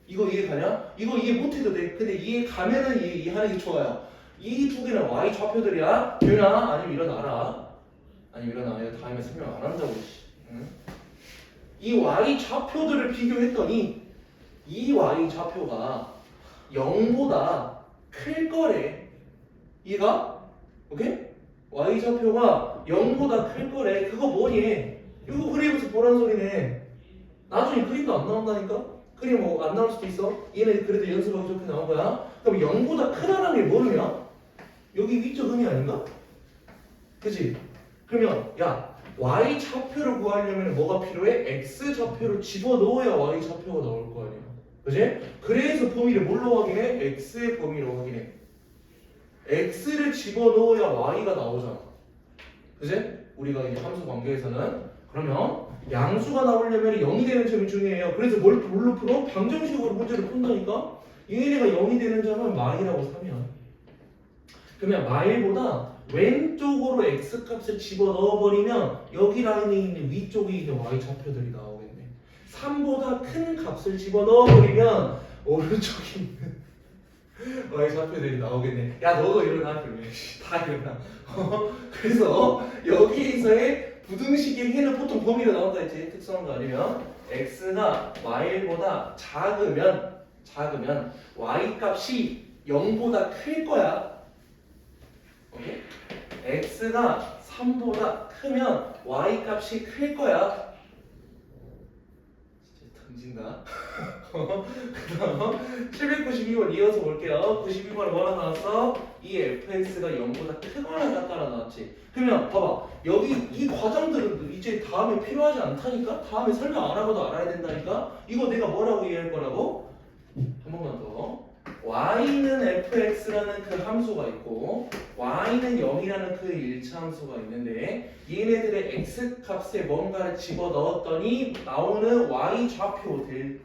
S2: 이거 이해가냐? 이거 이해 못해도 돼. 근데 이해 가면은 이해하는 게 좋아요. 이 두 개는 y 좌표들이야. 되나? 아니면 일어나라. 아니면 일어나. 이거 다음에 설명 안 한다고. 응? 이 y 좌표들을 비교했더니 이 y 좌표가 0보다 클 거래. 이해가? 오케이? y 좌표가 0보다 클 거래. 그거 뭐니? 이거 그림에서 보란 소리네. 나중에 그림도 안 나온다니까? 그림 뭐 안 나올 수도 있어. 얘네 그래도 연습하기 좋게 나온 거야. 그럼 0보다 크다라는 게 뭐냐? 여기 위쪽 의미 아닌가? 그치? 그러면 야 y 좌표를 구하려면 뭐가 필요해? x 좌표를 집어넣어야 y 좌표가 나올 거 아니야. 그치? 그래서 범위를 뭘로 확인해? x의 범위로 확인해. x를 집어넣어야 y가 나오잖아. 그치? 우리가 이제 함수 관계에서는 그러면 양수가 나오려면 0이 되는 점이 중요해요. 그래서 뭘로 풀어? 방정식으로 문제를 푼다니까? 얘네가 0이 되는 점은 마일하고 3이야. 그러면 마일보다 왼쪽으로 x값을 집어넣어버리면 여기 라인에 있는 위쪽에 있는 y 좌표들이 나오겠네. 3보다 큰 값을 집어넣어버리면 오른쪽에 있는 y 좌표들이 나오겠네. 야 너도 일어나 그러면 다 일어나. 그래서 여기에서의 부등식의 해는 보통 범위가 나온다 했지. 특수한 거 아니면 x가 y보다 작으면 y 값이 0보다 클 거야. 오케이? x가 3보다 크면 y 값이 클 거야. 진짜 던진다. 그럼 792번 이어서 볼게요. 92번에 뭐라 나왔어? 이 fx가 0보다 크거나 같다라 나왔지. 그러면 봐봐. 여기 이 과정들은 이제 다음에 필요하지 않다니까? 다음에 설명 안 하고도 알아야 된다니까? 이거 내가 뭐라고 이해할 거라고? 한 번만 더. y는 fx라는 그 함수가 있고 y는 0이라는 그 일차 함수가 있는데 얘네들의 x값에 뭔가를 집어넣었더니 나오는 y 좌표들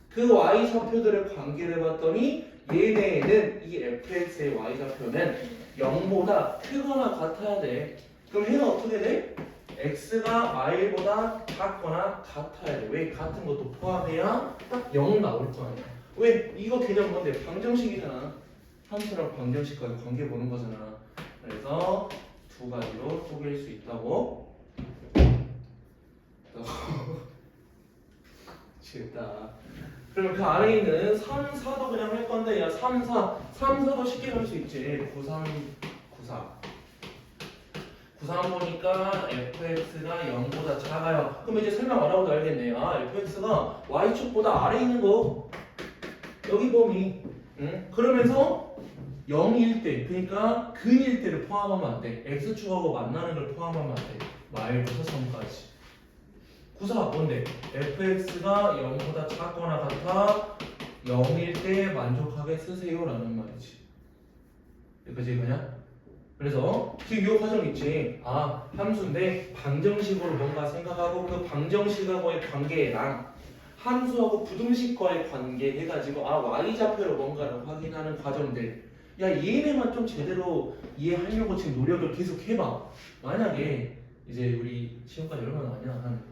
S2: 그 y 좌표들의 관계를 봤더니 얘네는 이 fx의 y 좌표는 0보다 크거나 같아야 돼. 그럼 얘는 어떻게 돼? x가 y보다 작거나 같아야 돼. 왜? 같은 것도 포함해야 딱 0 나올 거 아니야. 왜? 이거 개념 뭔데? 방정식이잖아. 함수랑 방정식과의 관계 보는 거잖아. 그래서 두 가지로 쪼갤 수 있다고. 지겠다. 그러면 그 아래에 있는 3, 4도 그냥 할 건데 야 3, 4도 쉽게 할 수 있지. 9, 3, 9, 4 9, 3 보니까 fx가 0보다 작아요. 그럼 이제 설명 안 하고도 알겠네. 아 fx가 y축보다 아래에 있는 거 여기 범위. 응? 그러면서 0일 때 그러니까 근일 때를 포함하면 안 돼. x축하고 만나는 걸 포함하면 안 돼. 말부터 3까지. 9사 뭔데? fx가 0보다 작거나 같아 0일 때 만족하게 쓰세요 라는 말이지. 여기까지 그냥? 그래서 지금 이 과정 있지. 아 함수인데 방정식으로 뭔가 생각하고 그 방정식하고의 관계랑 함수하고 부등식과의 관계 해가지고 아 y좌표로 뭔가를 확인하는 과정들. 야 얘네만 좀 제대로 이해하려고 지금 노력을 계속 해봐. 만약에 이제 우리 시험까지 얼마나 남냐? 한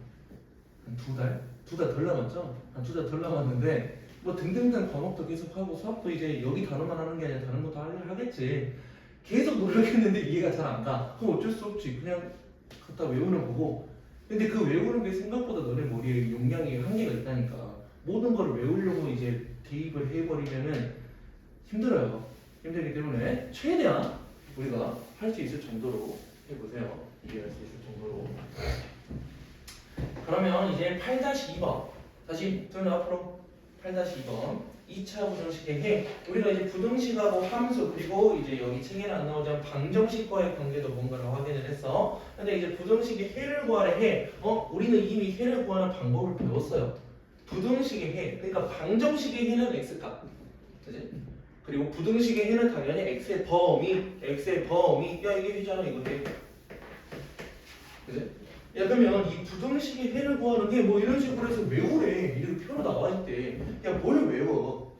S2: 2달? 2달 덜 남았죠? 한 2달 덜 남았는데 뭐 등등등 과목도 계속 하고 수학도 이제 여기 단어만 하는 게 아니라 다른 것도 하겠지. 계속 노력했는데 이해가 잘 안 가. 그럼 어쩔 수 없지. 그냥 갖다 외우는 거고. 근데 그 외우는 게 생각보다 너네 머리에 용량이 한계가 있다니까. 모든 걸 외우려고 이제 대입을 해버리면은 힘들어요. 힘들기 때문에 최대한 우리가 할 수 있을 정도로 해보세요. 이해할 수 있을 정도로. 그러면 이제 8-2번 다시 turn 앞으로 8-2번 2차 부등식의 해. 우리가 이제 부등식하고 함수 그리고 이제 여기 책에는 안 나오지만 방정식과의 관계도 뭔가를 확인을 했어. 근데 이제 부등식의 해를 구하래 해. 우리는 이미 해를 구하는 방법을 배웠어요. 부등식의 해. 그러니까 방정식의 해는 x값. 그지? 그리고 부등식의 해는 당연히 x의 범위. 야 이게 해잖아 이거 해. 그지? 야 그러면 이 부등식의 해를 구하는 게 뭐 이런 식으로 해서 외우래. 이렇게 표로 나와 있대. 야 뭘 외워?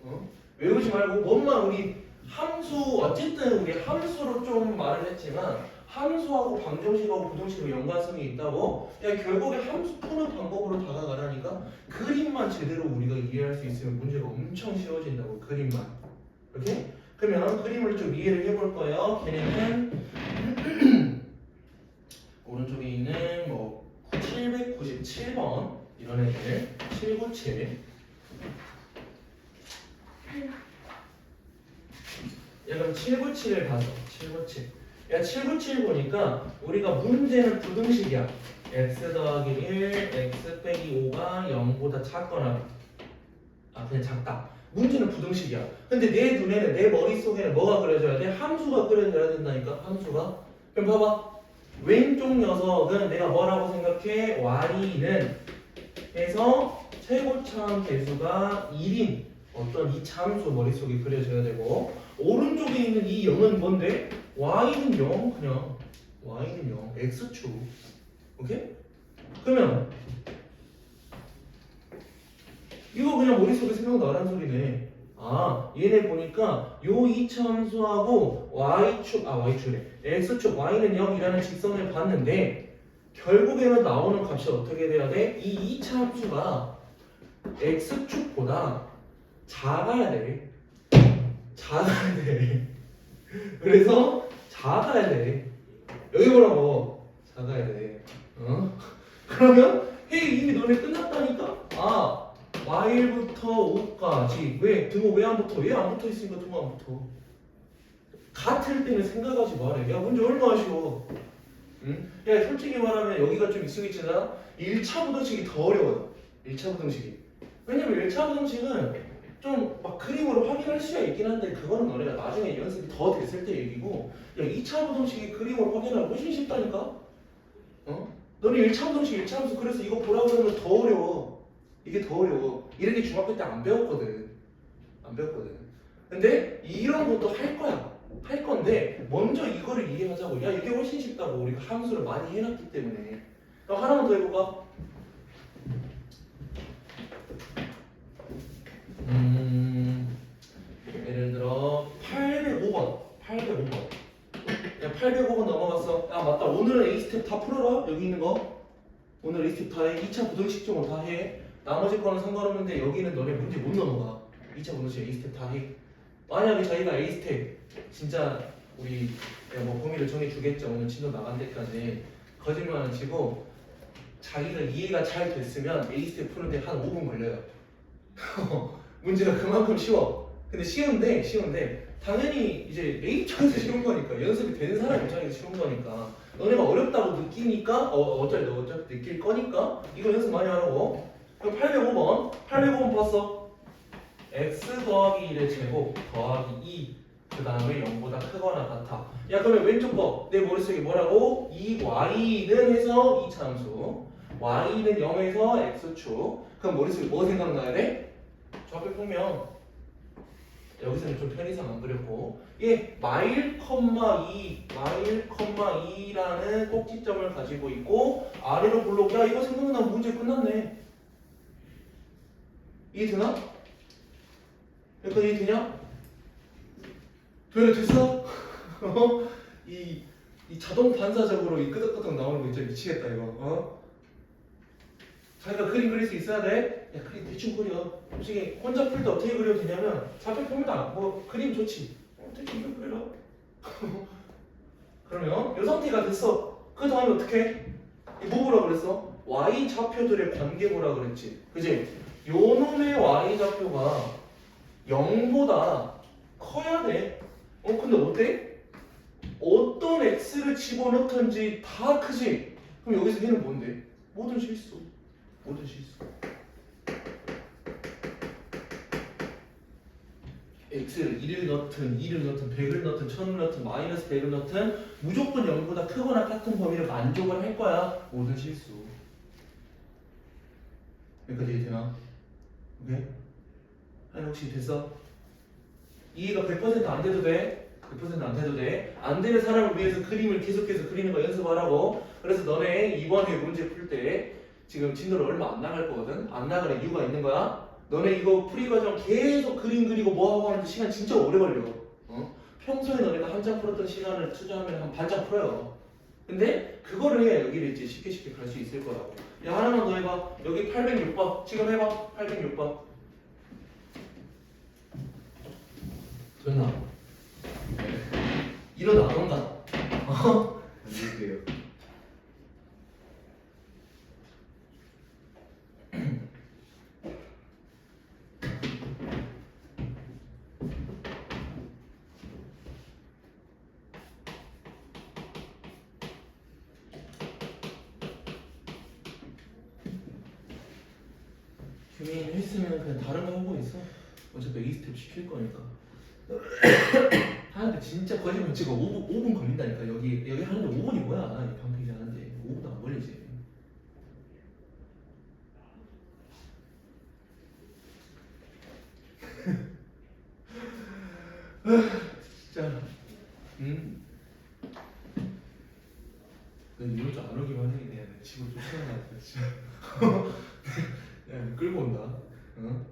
S2: 외우지 말고 뭐만 우리 함수 어쨌든 우리 함수로 좀 말을 했지만 함수하고 방정식하고 부등식하고 연관성이 있다고. 야 결국에 함수 푸는 방법으로 다가가라니까. 그림만 제대로 우리가 이해할 수 있으면 문제가 엄청 쉬워진다고. 그림만. 오케이? 그러면 그림을 좀 이해를 해볼 거예요. 걔네는 오른쪽에 있는 뭐 797번 이런 애들 797. 야 그럼 797을 봐서 797. 야 797 보니까 우리가 문제는 부등식이야. x 더하기 1, x 빼기 5가 0보다 작거나 그냥 작다. 문제는 부등식이야. 근데 내 눈에는 내 머릿속에는 뭐가 그려져야 돼? 함수가 그려져야 된다니까. 함수가. 그럼 봐봐. 왼쪽 녀석은 내가 뭐라고 생각해? y는 해서 최고차함 개수가 1인 어떤 이차함수 머릿속에 그려져야 되고, 오른쪽에 있는 이 0은 뭔데? y는 0 그냥 y는 0 x축. 오케이? 그러면 이거 그냥 머릿속에 생각나란 소리네. 아 얘네 보니까 요 이차함수하고 y축래 x축 y는 0이라는 직선을 봤는데 결국에는 나오는 값이 어떻게 돼야 돼? 이 이차함수가 x축보다 작아야 돼. 작아야 돼. 그래서 작아야 돼. 여기 보라고. 작아야 돼. 그러면 헤이 이미 너네 끝났다니까? 아 y부터 5까지 왜? 등호 왜 안 붙어? 얘 안 붙어 있으니까 등호 안 붙어. 같을 때는 생각하지 말해. 야 문제 얼마나 쉬워. 응? 야 솔직히 말하면 여기가 좀 익숙해지잖아. 1차 부등식이 더 어려워요. 1차 부등식이. 왜냐면 1차 부등식은 좀 막 그림으로 확인할 수가 있긴 한데 그거는 너네가 나중에 연습이 더 됐을 때 얘기고, 야 2차 부등식이 그림으로 확인하기 훨씬 쉽다니까? 너네 1차 부등식 1차 함수 그래서 이거 보라 그러면 더 어려워. 이게 더 어려워. 이렇게 중학교 때 안 배웠거든. 안 배웠거든. 근데 이런 것도 할 거야. 할 건데 먼저 이거를 이해하자고. 야 이게 훨씬 쉽다고. 우리가 함수를 많이 해놨기 때문에. 그럼 하나만 더 해볼까? 예를 들어 805번. 야 805번 넘어갔어. 야 맞다. 오늘은 A스텝 다 풀어라. 여기 있는 거. 오늘 A스텝 다 해. 2차 부등식 쪽은 다 해. 나머지 거는 상관없는데 여기는 너네 문제 못 넘어가. 2차 부등식 A스텝 다 해. 만약에 저희가 A스텝 진짜 우리 뭐 범위를 정해주겠죠. 오늘 진도 나간 데까지. 거짓말 안 치고 자기가 이해가 잘 됐으면 A스텝 푸는데 한 5분 걸려요. 문제가 그만큼 쉬워. 근데 쉬운데 당연히 이제 내 입장에서 쉬운 거니까, 연습이 되는 사람 입장에서 쉬운 거니까, 너네가 어렵다고 느끼니까 어차피 느낄 거니까 이거 연습 많이 하라고. 그럼 805번 봤어. x 더하기 1의 제곱 더하기 2 그 다음에 0보다 크거나 같아. 야 그러면 왼쪽 거 내 머릿속에 뭐라고? 이 y는 해서 이차함수, y는 0에서 x축. 그럼 머릿속에 뭐 생각나야 돼? 좌표 평면. 여기서는 좀 편의상 안 그렸고, 얘 마일, 2라는 꼭지점을 가지고 있고 아래로 블록. 야 이거 생각나면 문제 끝났네. 이해되나? 여기까지 이해되냐? 됐어? 이 자동 반사적으로 이 끄덕끄덕 나오는 거 진짜 미치겠다 이거. 자기가 그림 그릴 수 있어야 돼. 야 그림 대충 그려. 솔직히 혼자 풀 때 어떻게 그려도 되냐면 좌표 평면 뭐 그림 좋지. 대충 그려라. 그러면 이 상태가 됐어. 그 다음에 어떻게? 뭐 보라 그랬어? y 좌표들의 관계 보라 그랬지. 그지? 요 놈의 y 좌표가 0보다 커야 돼. 근데 어때? 어떤 x를 집어넣든지 다 크지? 그럼 여기서 얘는 뭔데? 모든 실수. x를 1을 넣든 2를 넣든 100을 넣든 1000을 넣든 마이너스 100을 넣든 무조건 0보다 크거나 같은 범위를 만족을 할 거야. 모든 실수. 여기까지 이해되나? 오케이? 아니 혹시 됐어? 이해가 100% 안 돼도 돼? 100% 안 돼도 돼? 안 되는 사람을 위해서 그림을 계속해서 그리는 거 연습하라고. 그래서 너네 이번에 문제 풀 때 지금 진도를 얼마 안 나갈 거거든. 안 나갈 이유가 있는 거야. 너네 이거 풀이 과정 계속 그림 그리고 뭐 하고 하는데 시간 진짜 오래 걸려. 평소에 너네가 한 장 풀었던 시간을 투자하면 한 반장 풀어요. 근데 그거를 해야 여기를 이제 쉽게 갈 수 있을 거라고. 야, 하나만 더 해봐. 여기 806번 지금 해봐. 806번 됐나? 일어나 안 온다.
S3: 안녕하세요.
S2: 규민 했으면 그냥 다른 거 하고 있어. 어차피 A 스텝 시킬 거니까. 하는데 진짜 거짓말 치고 5분 걸린다니까. 여기 하는데 5분이 뭐야? 이 방패지 하는데 5분도 안 걸리지. 진짜. 응? 난 이럴 줄 안 오기만 해. 그냥 집으로 쫓아나가니까 진짜. 야, 끌고 온다. 응?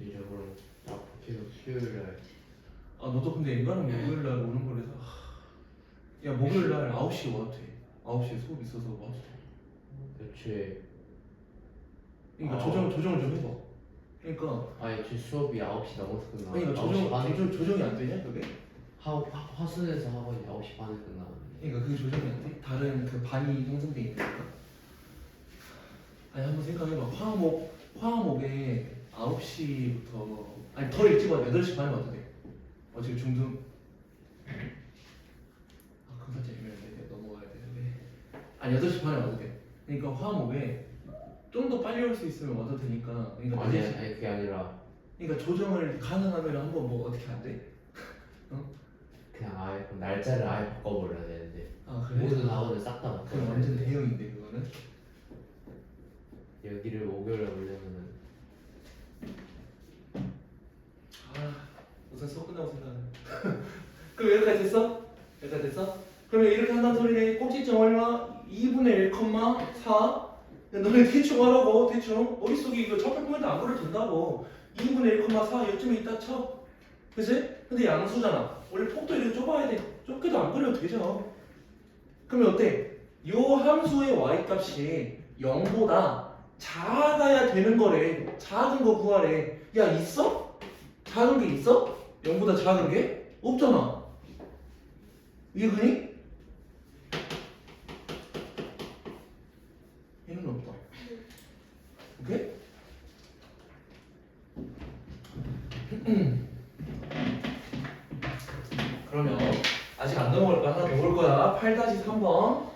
S3: 이적으로 앞으로 계속 수요일날
S2: 아, 너도 근데 인간은 목요일날 오는 거라서. 야, 목요일날 9시에 와도 돼. 9시에 수업 있어서 와도 돼.
S3: 애초에
S2: 그러니까
S3: 아.
S2: 조정을 좀 해봐. 그러니까
S3: 애초에 수업이 9시 넘어서 끝나.
S2: 아니, 그러니까 조정이 안 되냐 그게?
S3: 화순에서 학원이 9시 반에 끝나.
S2: 그러니까 그게 조정이 안 돼? 다른 그 반이 형성돼 있으니까. 아니, 한번 생각해봐. 화목에 9시부터 아니 더 일찍 와. 8시 반에 와도 돼. 지금 중등. 그 살짝 애매한데 넘어가야 되는데. 아니 8시 반에 와도 돼. 그러니까 화목에 좀 더 빨리 올 수 있으면 와도 되니까. 그러니까
S3: 아니 그게 아니라
S2: 그러니까 조정을 가능하면 한번 뭐 어떻게 안 돼?
S3: 그냥 아예 그럼 날짜를 아예 바꿔버려야 되는데
S2: 아, 그래?
S3: 모든 학원을 싹 다
S2: 그건
S3: 바꿔.
S2: 완전 대형인데 그거는.
S3: 여기를 목요일에 올려면은
S2: 우선 수업 끝나고 생각하는. 그럼 여기까지 됐어? 여기까지 됐어? 그러면 이렇게 한다는 소리네. 꼭지점 얼마? 2분의 1,4. 너네 대충 하라고. 대충 머릿속에 이거 적합 포인트 안 그려도 된다고. 2분의 1,4 여쯤에 있다 쳐. 그치? 근데 양수잖아. 원래 폭도 이렇게 좁아야 돼. 좁게도 안 그려도 되죠. 그러면 어때? 요 함수의 y-값이 0보다 작아야 되는 거래. 작은 거 구하래. 야, 있어? 작은 게 있어? 0보다 작은 게? 없잖아. 이해가니? 얘는 없다. 오케이? 그러면 아직 안 넘어갈 거야. 하나 더 올 거야. 8-3번.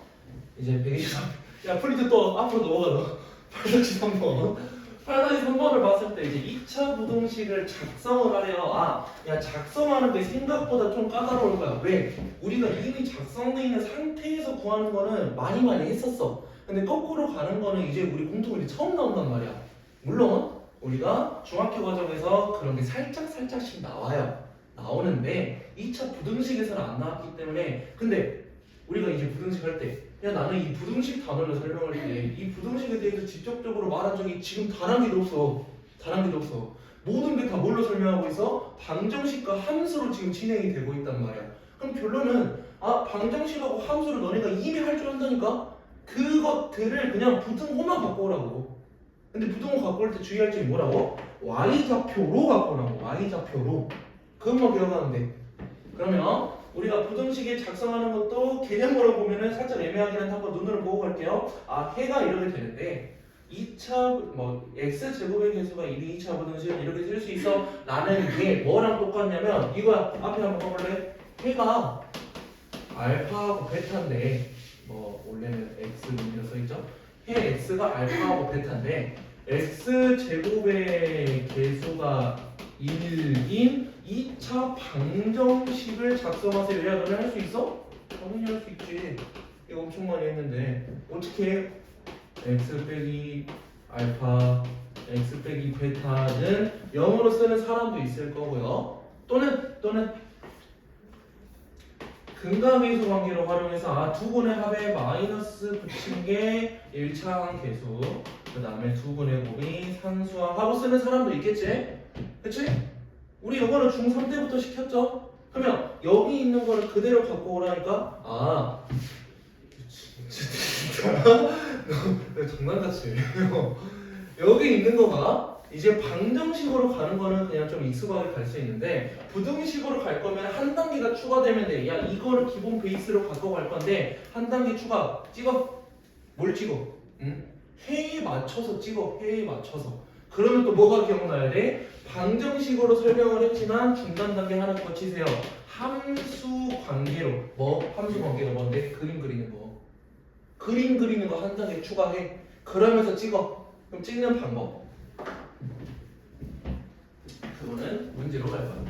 S2: 이제 123. 야, 프린트 또 앞으로 넘어가 너. 8-3번. 8-3번을 봤을 때 이제 2차 부등식을 작성을 하래요. 야, 작성하는 게 생각보다 좀 까다로울 거야. 왜? 우리가 이미 작성되어 있는 상태에서 구하는 거는 많이 했었어. 근데 거꾸로 가는 거는 이제 우리 공통분이 처음 나온단 말이야. 물론 우리가 중학교 과정에서 그런 게 살짝씩 나오는데 2차 부등식에서는 안 나왔기 때문에. 근데 우리가 이제 부등식 할 때, 야, 나는 이 부등식 단어를 설명할 때 이 부등식에 대해서 직접적으로 말한 적이 지금 단 한 개도 없어. 모든 게 다 뭘로 설명하고 있어? 방정식과 함수로 지금 진행이 되고 있단 말이야. 그럼 결론은 방정식하고 함수를 너네가 이미 할 줄 안다니까? 그것들을 그냥 부등호만 갖고 오라고. 근데 부등호 갖고 올 때 주의할 점이 뭐라고? y좌표로 갖고 오라고. y좌표로. 그것만 기억하면 돼. 그러면 우리가 부등식에 작성하는 것도 개념으로 보면은 살짝 애매하긴 한데 한번 눈으로 보고 갈게요. 해가 이렇게 되는데 2차 x제곱의 개수가 1이 2차 부등식은 이렇게 쓸 수 있어 라는 게 뭐랑 똑같냐면 이거야. 앞에 한번 봐볼래? 해가 알파하고 베타인데 원래는 x분이라 써있죠? 해 x가 알파하고 베타인데 x제곱의 개수가 1인 2차 방정식을 작성하세요. 야, 너네 할 수 있어? 당연히 할 수 있지. 이거 엄청 많이 했는데 어떻게 해? x 빼기 알파 x 빼기 베타는 0으로 쓰는 사람도 있을 거고요. 또는 근각계수 관계로 활용해서 두 분의 합에 마이너스 붙인 게 1차항 계수, 그 다음에 두 분의 곱이 상수항 하고 쓰는 사람도 있겠지? 그치? 우리 이거는 중3 때부터 시켰죠? 그러면 여기 있는 거를 그대로 갖고 오라니까 진짜 너 장난같이 여기 있는 거가 이제 방정식으로 가는 거는 그냥 좀 익숙하게 갈 수 있는데 부등식으로 갈 거면 한 단계가 추가되면 돼. 야 이거를 기본 베이스로 갖고 갈 건데 한 단계 추가 찍어. 뭘 찍어? 응? 해에 맞춰서 찍어. 해에 맞춰서. 그러면 또 뭐가 기억나야 돼? 방정식으로 설명을 했지만 중간 단계 하나 거치세요. 함수 관계로. 뭐? 함수 관계가 뭔데? 그림 그리는 거. 그림 그리는 거 한 단계 추가해. 그러면서 찍어. 그럼 찍는 방법. 그거는 문제로 갈 거야.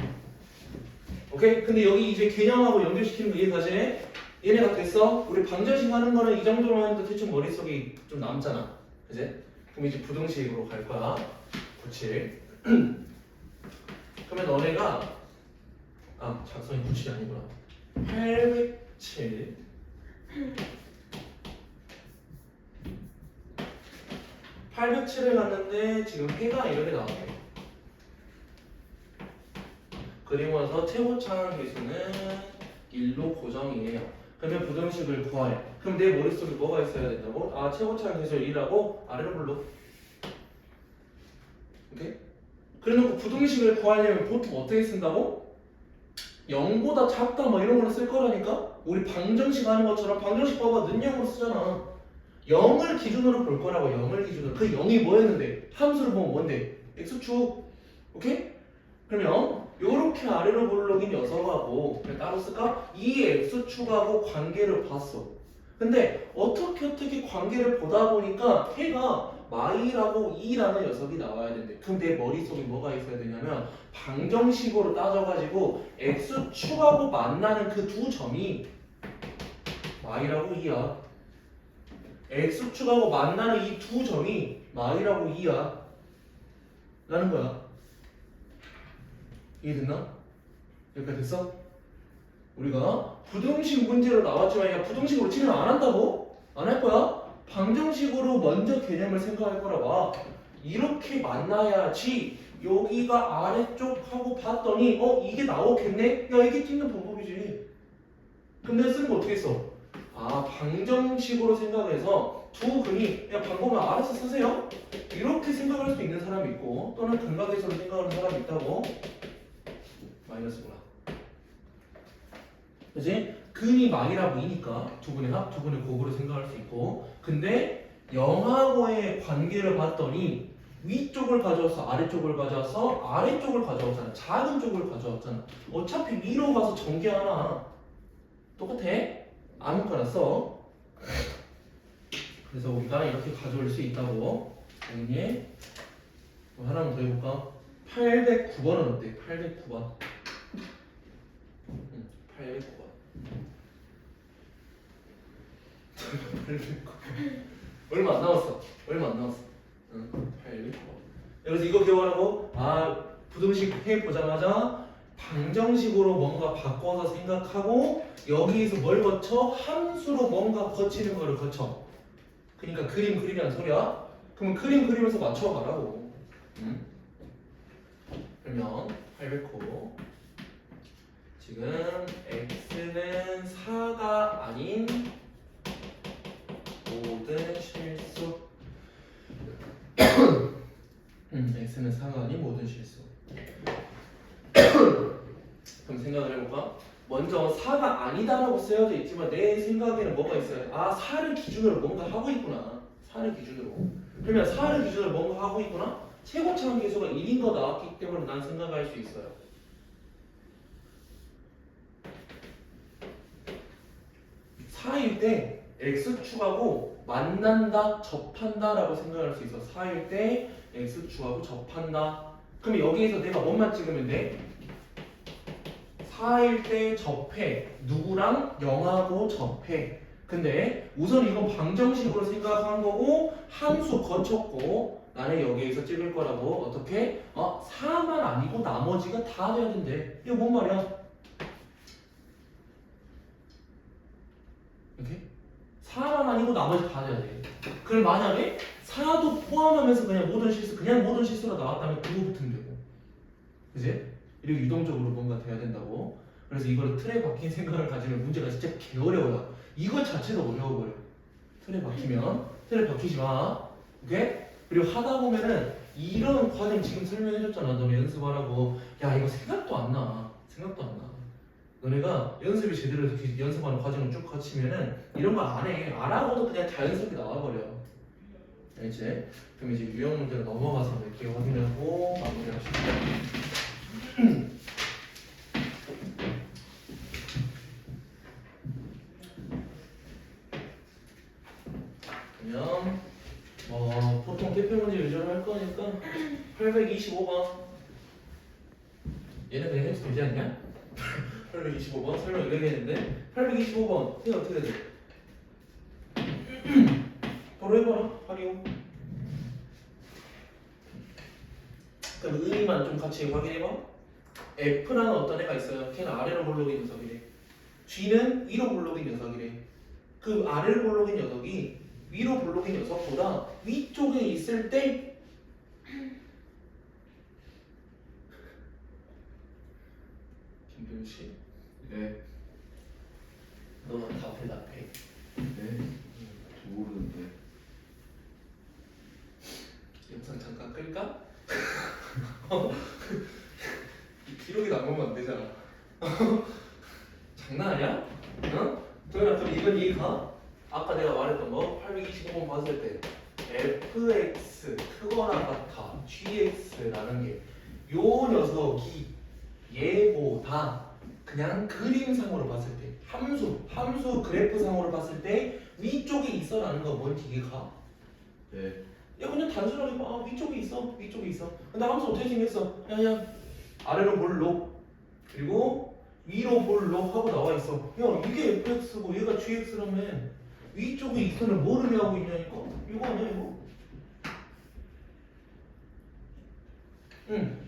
S2: 오케이? 근데 여기 이제 개념하고 연결시키는 거 이해가지? 얘네가 됐어? 우리 방정식 하는 거는 이 정도로만 해도 대충 머릿속에 좀 남잖아. 그지? 그럼 이제 부등식으로 갈 거야. 그치? 그러면 너네가 작성이 97이 아니구나. 807 807을 갔는데 지금 해가 이렇게 나왔네. 그리고 나서 최고차항 계수는 1로 고정이에요. 그러면 부등식을 구하래. 그럼 내 머릿속에 뭐가 있어야 된다고? 최고차항 계수 1하고 아래로 불러. 오케이? 그래놓고 부등식을 구하려면 보통 어떻게 쓴다고? 0보다 작다 뭐 이런 걸로 쓸 거라니까? 우리 방정식 하는 것처럼 방정식 봐봐 는형으로 쓰잖아. 0을 기준으로 볼 거라고. 0을 기준으로. 그 0이 뭐였는데? 함수를 보면 뭔데? x축. 오케이? 그러면 요렇게 아래로 볼록인 녀석하고 따로 쓸까? 이 x축하고 관계를 봤어. 근데 어떻게 관계를 보다 보니까 해가 마이라고 2라는 녀석이 나와야 된대. 그럼 내 머릿속에 뭐가 있어야 되냐면 방정식으로 따져가지고 x축하고 만나는 그 두 점이 마이라고 2야. x축하고 만나는 이 두 점이 마이라고 2야 라는 거야. 이해됐나? 여기까지 됐어? 우리가 부등식 문제로 나왔지만 야 부등식으로 진행 안 한다고? 안 할 거야? 방정식으로 먼저 개념을 생각할 거라. 이렇게 만나야지 여기가 아래쪽하고 봤더니 이게 나오겠네? 야 이게 찍는 방법이지. 그럼 내가 쓰는 거 어떻게 써? 방정식으로 생각해서 두 근이 야 방법은 알아서 쓰세요. 이렇게 생각할 수 있는 사람이 있고 또는 근각에서로 생각하는 사람이 있다고. 마이너스구나. 그치? 근이 마이라고 2니까 두 분의 합, 두 분의 곱으로 생각할 수 있고 근데 0하고의 관계를 봤더니 위쪽을 가져와서 아래쪽을 가져와서 아래쪽을 가져왔잖아. 작은 쪽을 가져왔잖아. 어차피 위로 가서 전개하나 똑같아. 아무거나 써. 그래서 우리가 이렇게 가져올 수 있다고. 여기 하나만 더 해볼까? 809번은 어때? 809번 809번 얼마 안 남았어. 얼마 안 남았어. 809번. 그래서 이거 기억하라고. 부등식 해보자마자 방정식으로 뭔가 바꿔서 생각하고 여기에서 뭘 거쳐? 함수로 뭔가 거치는 거를 거쳐. 그러니까 그림 그리면 소리야. 그러면 그림 그리면서 맞춰가라고. 그러면 809 지금 x는 4가 아닌 모든 실수. x는 4가 아닌 모든 실수. 그럼 생각을 해볼까? 먼저 4가 아니다라고 쓰여져 있지만 내 생각에는 뭐가 있어요? 4를 기준으로 뭔가 하고 있구나. 4를 기준으로. 그러면 4를 기준으로 뭔가 하고 있구나? 최고차항 계수가 1인 거 나왔기 때문에 난 생각할 수 있어요. 4일 때 x축하고 만난다, 접한다 라고 생각할 수 있어. 4일 때 x축하고 접한다. 그럼 여기에서 내가 뭐만 찍으면 돼? 4일 때 접해. 누구랑? 0하고 접해. 근데 우선 이건 방정식으로 생각한 거고 함수 거쳤고 나는 여기에서 찍을 거라고. 어떻게? 4만 아니고 나머지가 다 돼야 된대. 이거 뭔 말이야? 4만 아니고 나머지 다 돼야 돼. 그럼 만약에 4도 포함하면서 그냥 모든 실수가 나왔다면 그거 붙으면 되고, 그지? 이렇게 유동적으로 뭔가 돼야 된다고. 그래서 이걸 틀에 박힌 생각을 가지면 문제가 진짜 개 어려워요. 이거 자체도 어려워요. 틀에 박히지 마. 오케이? 그리고 하다 보면은 이런 과정 지금 설명해줬잖아. 너 연습하라고. 야 이거 생각도 안 나. 너네가 연습을 제대로 이렇게 연습하는 과정을 쭉 거치면은 이런 거 안 해. 안 하고도 그냥 자연스럽게 나와버려. 알지? 그럼 이제 유형 문제로 넘어가서 몇 개 확인하고 마무리합시다. 그러면 보통 대표 문제 위주로 할 거니까 825번 얘는 그냥 해도 되지 않냐? 825번 설명 이렇게 했는데 825번 이거 어떻게 돼? 바로 해봐라. 활용. 그럼 의미만 좀 같이 확인해봐. F라는 어떤 애가 있어요. 걔는 아래로 볼록인 녀석이래. G는 위로 볼록인 녀석이래. 그 아래로 볼록인 녀석이 위로 볼록인 녀석보다 위쪽에 있을 때 김준씨,
S3: 네.
S2: 너가 답해.
S3: 네. 모르는데.
S2: 영상 잠깐 끌까? 기록이 남으면 안 되잖아. 장난하냐? 응? 도현아 그럼 이건 이해가? 아까 내가 말했던 거 825번 봤을 때 fx 크거나 같아 gx라는 게 요 녀석이 얘보다 그냥 그림상으로 봤을 때 함수 그래프상으로 봤을 때 위쪽에 있어라는 거 뭔지 이해가?
S3: 네.
S2: 야 그냥 단순하게 봐. 위쪽에 있어. 근데 함수 어떻게 생겼어? 그냥 아래로 볼록 그리고 위로 볼록 하고 나와 있어. 야 이게 fx고 얘가 gx라면 위쪽에 있어는 뭘 의미하고 있냐니까? 이거 아니야 이거?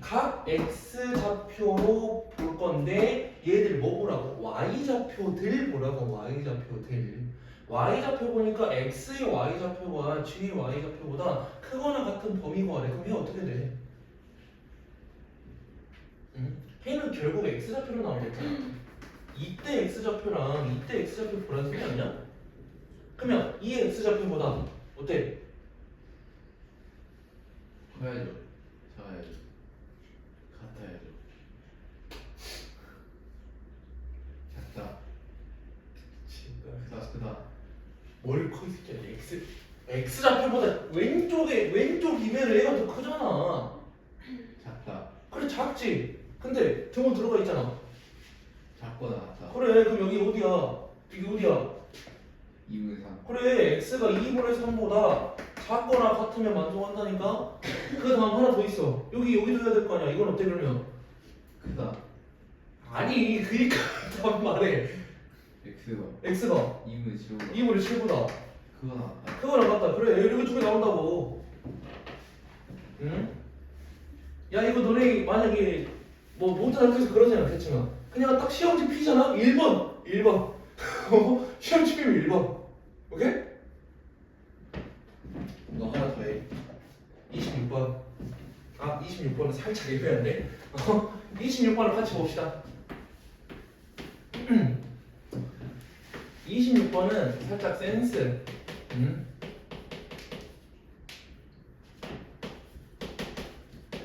S2: 각 x 좌표로 볼 건데 얘들 뭐 보라고? y 좌표들 보라고. y 좌표 보니까 x의 y 좌표가 g의 y 좌표보다 크거나 같은 범위고 아래. 그럼 얘 어떻게 돼? 얘는 결국 x 좌표로 나오겠잖아. 이때 x 좌표랑 이때 x 좌표 보라는 소리 아니야? 그러면 이 x 좌표보다 어때?
S3: 커야죠. 작아야죠. 같아야죠. 작다. 크다.
S2: 뭘 커 있을지 x 좌표보다 왼쪽 이면은 얘가 더 크잖아.
S3: 작다.
S2: 그래 작지. 근데 등호 들어가 있잖아.
S3: 작거나 같다.
S2: 그래 그럼 여기 어디야? 이게 어디야?
S3: 2분의 3.
S2: 그래 x가 2분의 3보다 작거나 같으면 만족한다니까. 그 다음 하나 더 있어. 여기도 해야 될 거 아니야. 이건 어때 그러면?
S3: 크다.
S2: 아니 그니까 답 말해.
S3: x가
S2: x가
S3: 2분의 7보다
S2: 2분의 7보다
S3: 그거나 같다.
S2: 그거랑 같다. 그래 이거 두 개 나온다고. 응? 야 이거 너네 만약에 뭐 모든 학교에서 그러진 않겠지만 그냥 딱 시험지 P잖아? 1번 시험지 P면 1번. 오케이? 너 하나 더 해. 26번. 26번은 살짝 애매한데? 26번을 같이 봅시다. 26번은 살짝 센스.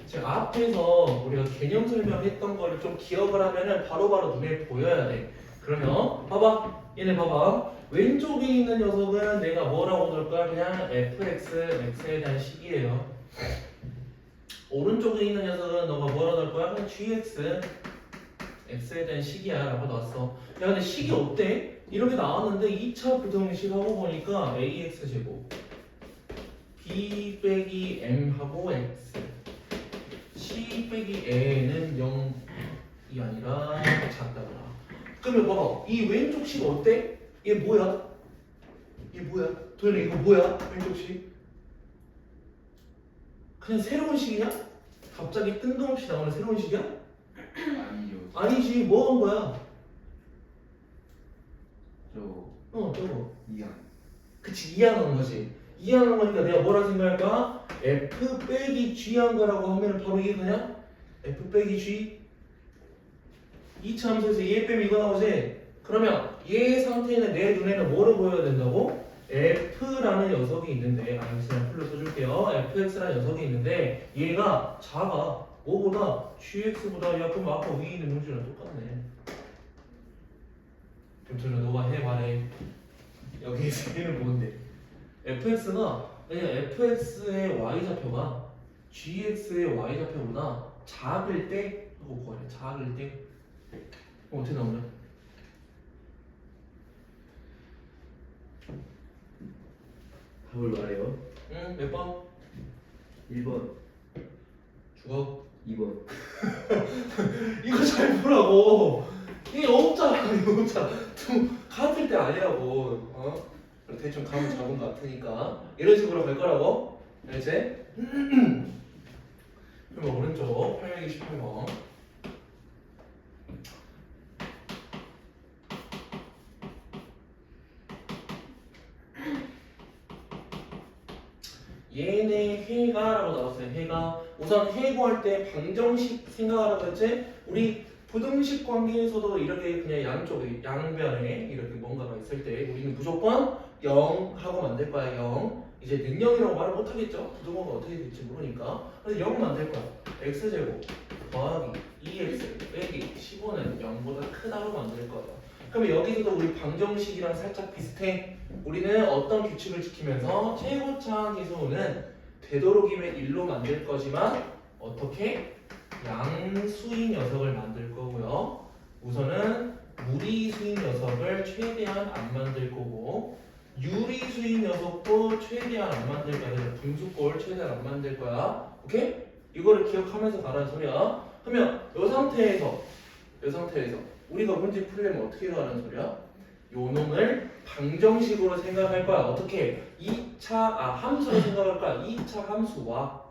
S2: 지금 앞에서 우리가 개념 설명했던 거를 좀 기억을 하면은 바로바로 눈에 보여야 돼. 그러면 봐봐. 얘네 봐봐. 왼쪽에 있는 녀석은 내가 뭐라고 넣을 거야? 그냥 fx, x에 대한 식이에요. 오른쪽에 있는 녀석은 너가 뭐라고 넣을 거야? 그냥 gx, x에 대한 식이야 라고 넣었어. 야 근데 식이 어때? 이렇게 나왔는데 2차 부등식하고 보니까 ax제곱 b 빼기 m하고 x c 빼기 a는 0이 아니라 작다구나. 그러면 봐봐. 이 왼쪽 식 어때? 얘 뭐야? 도현아 이거 뭐야? 왼쪽 식? 그냥 새로운 식이냐? 갑자기 뜬금없이 나오는 새로운 식이야?
S3: 아니요.
S2: 아니지. 뭐 한 거야?
S3: 저거
S2: 저거.
S3: 2양.
S2: 그치, 이항한 거지. 이항한 거니까 내가 뭐라 생각할까? f 빼기 g한 거라고 하면 바로 이게 그냥 f 빼기 g 2차 함수에서 얘 빼면 이거 나오지? 그러면 얘 상태에는 내 눈에는 뭐로 보여야 된다고? f라는 녀석이 있는데 그냥 풀로 써줄게요. fx라는 녀석이 있는데 얘가 작아. 뭐보다? gx보다. 야 그럼 아까 위에 있는 문제랑 똑같네. 그럼 너가 해 말해. 여기에서 얘는 뭔데? fx가 그냥 fx의 y좌표가 gx의 y좌표보다 작을 때 하고 구하래. 작을 때. 그럼 어떻게 나오냐?
S3: 답을 말해요.
S2: 응, 몇 번?
S3: 1번,
S2: 죽어.
S3: 2번.
S2: 이거 잘 보라고. 이게 없잖아. 이거 없잖아. 같을 때 아니라고. 어? 대충 감을 잡은 것 같으니까 이런 식으로 갈 거라고. 알지? 그럼 오른쪽 828번. 얘네 해가라고 나왔어요. 해가 우선 해 구할 때 방정식 생각하라고 했지. 우리 부등식 관계에서도 이렇게 그냥 양쪽에 양변에 이렇게 뭔가가 있을 때 우리는 무조건 0 하고 만들 거야. 0. 이제 능력이라고 말을 못 하겠죠. 부등호가 어떻게 될지 모르니까. 그래서 0 만들 거야. x제곱 더하기 2x 빼기 15는 0보다 크다고 만들 거예요. 그럼 여기서도 우리 방정식이랑 살짝 비슷해. 우리는 어떤 규칙을 지키면서 최고차 계수는 되도록이면 1로 만들 거지만 어떻게? 양수인 녀석을 만들 거고요. 우선은 무리수인 녀석을 최대한 안 만들 거고 유리수인 녀석도 최대한 안 만들 거야. 그래서 분수꼴 최대한 안 만들 거야. 오케이? 이거를 기억하면서 가라는 소리야. 그러면 이 상태에서 우리가 문제 풀려면 어떻게 가라는 소리야? 요 놈을 방정식으로 생각할 거야. 어떻게? 함수로 생각할 거야. 2차 함수와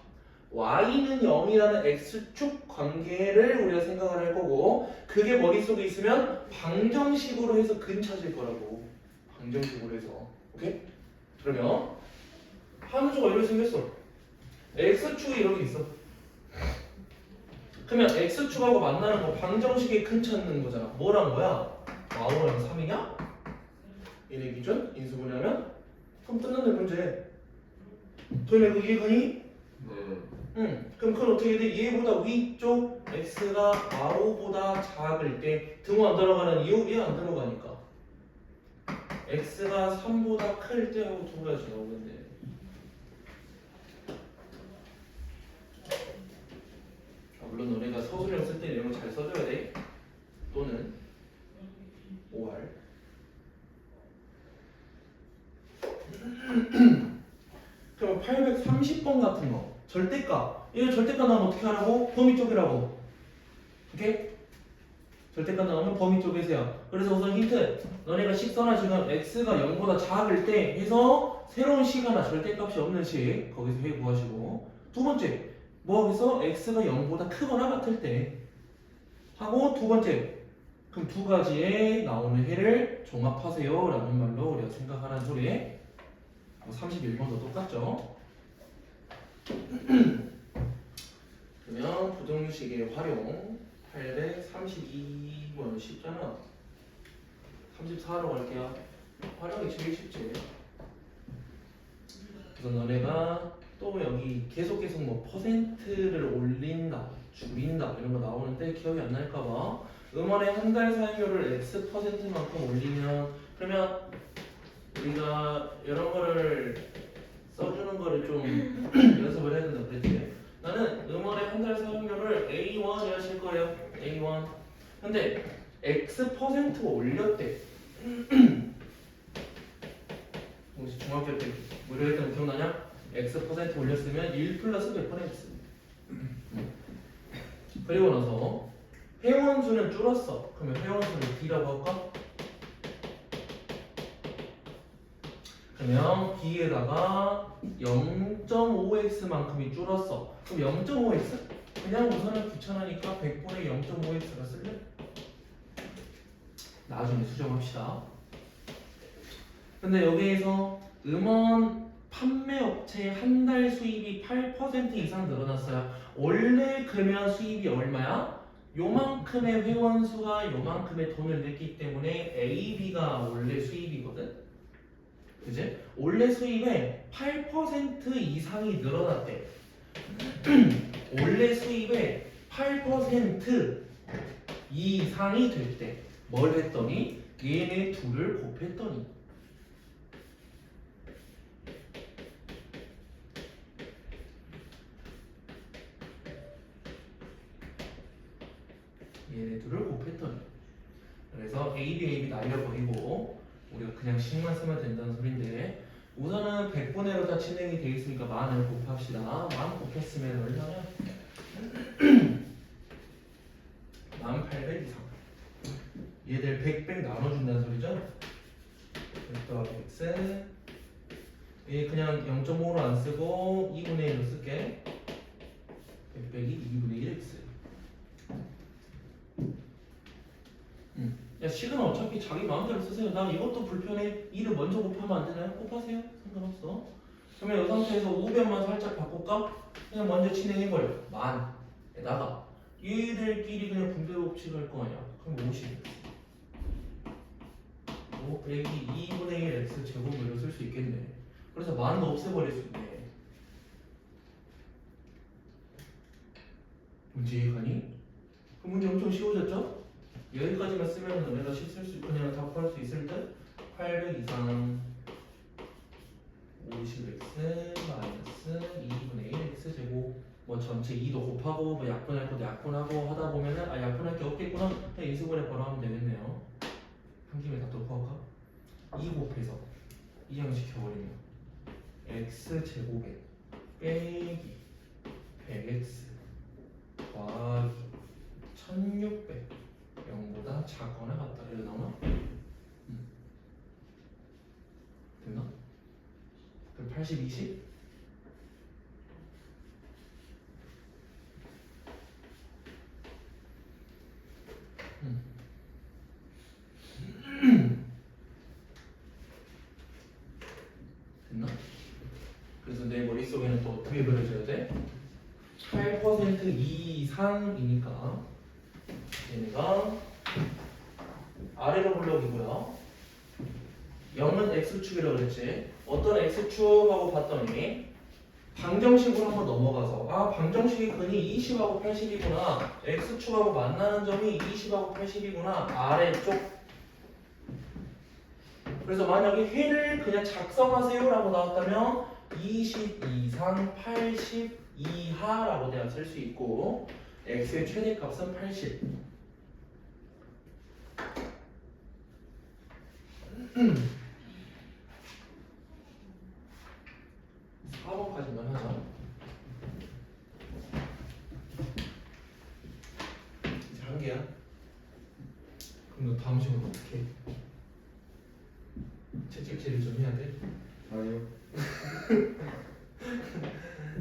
S2: y는 0이라는 x축 관계를 우리가 생각을 할 거고 그게 머릿속에 있으면 방정식으로 해서 근 찾을 거라고. 방정식으로 해서. 오케이? 그러면 함수가 이렇게 생겼어. x축이 이렇게 있어. 그러면 x축하고 만나는 거 방정식의 근 찾는 거잖아. 뭐란 거야? 와우랑 3이냐? 얘네 기준 인수분해하면? 그럼 끝났네 문제. 도현아 그거 이해가니?
S3: 네.
S2: 응. 그럼 그건 어떻게 돼? 얘보다 위쪽 x가 와우보다 작을 때 등호 안 들어가는 이유? 얘 안 들어가니까. x가 3보다 클 때 하고 두 가지 나오는데. 물론 너네가 서술형 쓸 때 이런 거 잘 써줘야 돼. 또는 5R. 그럼 830번 같은 거 절대가. 이거 절대가 나오면 어떻게 하라고? 범위 쪽이라고. 오케이? 절대가 나오면 범위 쪽에서야. 그래서 우선 힌트. 너네가 식선화 지금 x가 0보다 작을 때 해서 새로운 식 하나 절대값이 없는 식 거기서 해 구하시고. 두 번째 뭐 하겠어? x가 0보다 크거나 같을 때 하고 두 번째 그럼 두 가지에 나오는 해를 종합하세요 라는 말로 우리가 생각하라는 소리. 31번도 똑같죠. 그러면 부등식의 활용 832번 쉽잖아. 34로 갈게요. 활용이 제일 쉽지. 그래서 너네가 또 여기 계속 뭐 퍼센트를 올린다, 줄인다 이런 거 나오는데 기억이 안 날까봐 음원의 한 달 사용료를 X%만큼 올리면 그러면 우리가 이런 거를 써주는 거를 좀 연습을 해야 된다 그랬지. 나는 음원의 한 달 사용료를 A1이라실 거예요. A1. 근데 X% 올렸대. 혹시 중학교 때 무료했던 거 기억나냐? X% 올렸으면 1 플러스 100번 X. 그리고 나서 회원수는 줄었어. 그러면 회원수를 B라고 할까? 그러면 B에다가 0.5x만큼이 줄었어. 그럼 0.5x? 그냥 우선은 귀찮으니까 100분의 0.5x가 쓸래? 나중에 수정합시다. 근데 여기에서 음원 판매 업체 한 달 수입이 8% 이상 늘어났어요. 원래 금연 수입이 얼마야? 요만큼의 회원 수가 요만큼의 돈을 냈기 때문에 AB가 원래 수입이거든. 그지? 원래 수입의 8% 이상이 늘어났대. 원래 수입의 8% 이상이 될 때 뭘 했더니 얘네 둘을 곱했더니 얘네 둘을 곱했더니 그래서 AB 날려버리고 우리가 그냥 식만 쓰면 된다는 소린데 우선은 100분의 1로 다 진행이 되어 있으니까 만을 곱합시다. 만 곱했으면 얼마냐? 1800 이상. 얘들 100 나눠준다는 소리죠? 더하기 x 얘 그냥 0.5로 안 쓰고 2분의 1로 쓸게. 100 빼기 2분의 1 x. 야 식은 어차피 자기 마음대로 쓰세요. 난 이것도 불편해. 2를 먼저 곱하면 안 되나요? 곱하세요. 상관없어. 그러면 이 상태에서 우변만 살짝 바꿀까? 그냥 먼저 진행해버려. 만에다가 얘들끼리 그냥 분배 법칙을 할 거 아니야. 그럼 50. 5 빼기 2분의 1 x 제곱으로 쓸 수 있겠네. 그래서 만은 없애버릴 수 있네. 문제 이해가니? 그 문제 엄청 쉬워졌죠? 여기까지만 쓰면 너네가 쓸 수, 그냥 답할 수 있을 듯? 800 이상 50x 마이너스 2분의 1 x 제곱 뭐 전체 2도 곱하고 뭐 약분할 것도 약분하고 하다 보면은 아 약분할 게 없겠구나. 그냥 인수분해 바로 하면 되겠네요. 한 김에 다 또 구할까? 2 곱해서 2형 시켜버리면 x 제곱에 빼기 100x 더하기 1600 0보다 작거나 같다. 이거 나오나? 됐나? 그럼 80, 20? 됐나? 그래서 내 머릿속에는 또 어떻게 그려져야 돼? 8% 이상이니까 얘네가 아래로 블록이고요. 0은 x축이라고 그랬지. 어떤 x축하고 봤더니 방정식으로 한번 넘어가서 아 방정식의 근이 20하고 80이구나. x축하고 만나는 점이 20하고 80이구나. 아래쪽. 그래서 만약에 해를 그냥 작성하세요 라고 나왔다면 20 이상 80 이하라고 내가 쓸 수 있고 x의 최대값은 80. 4번까지만 하자. 이제 한 개야. 그럼 너 다음 시간은 어떻게 해? 채찍질을 좀 해야 돼?
S1: 아니요.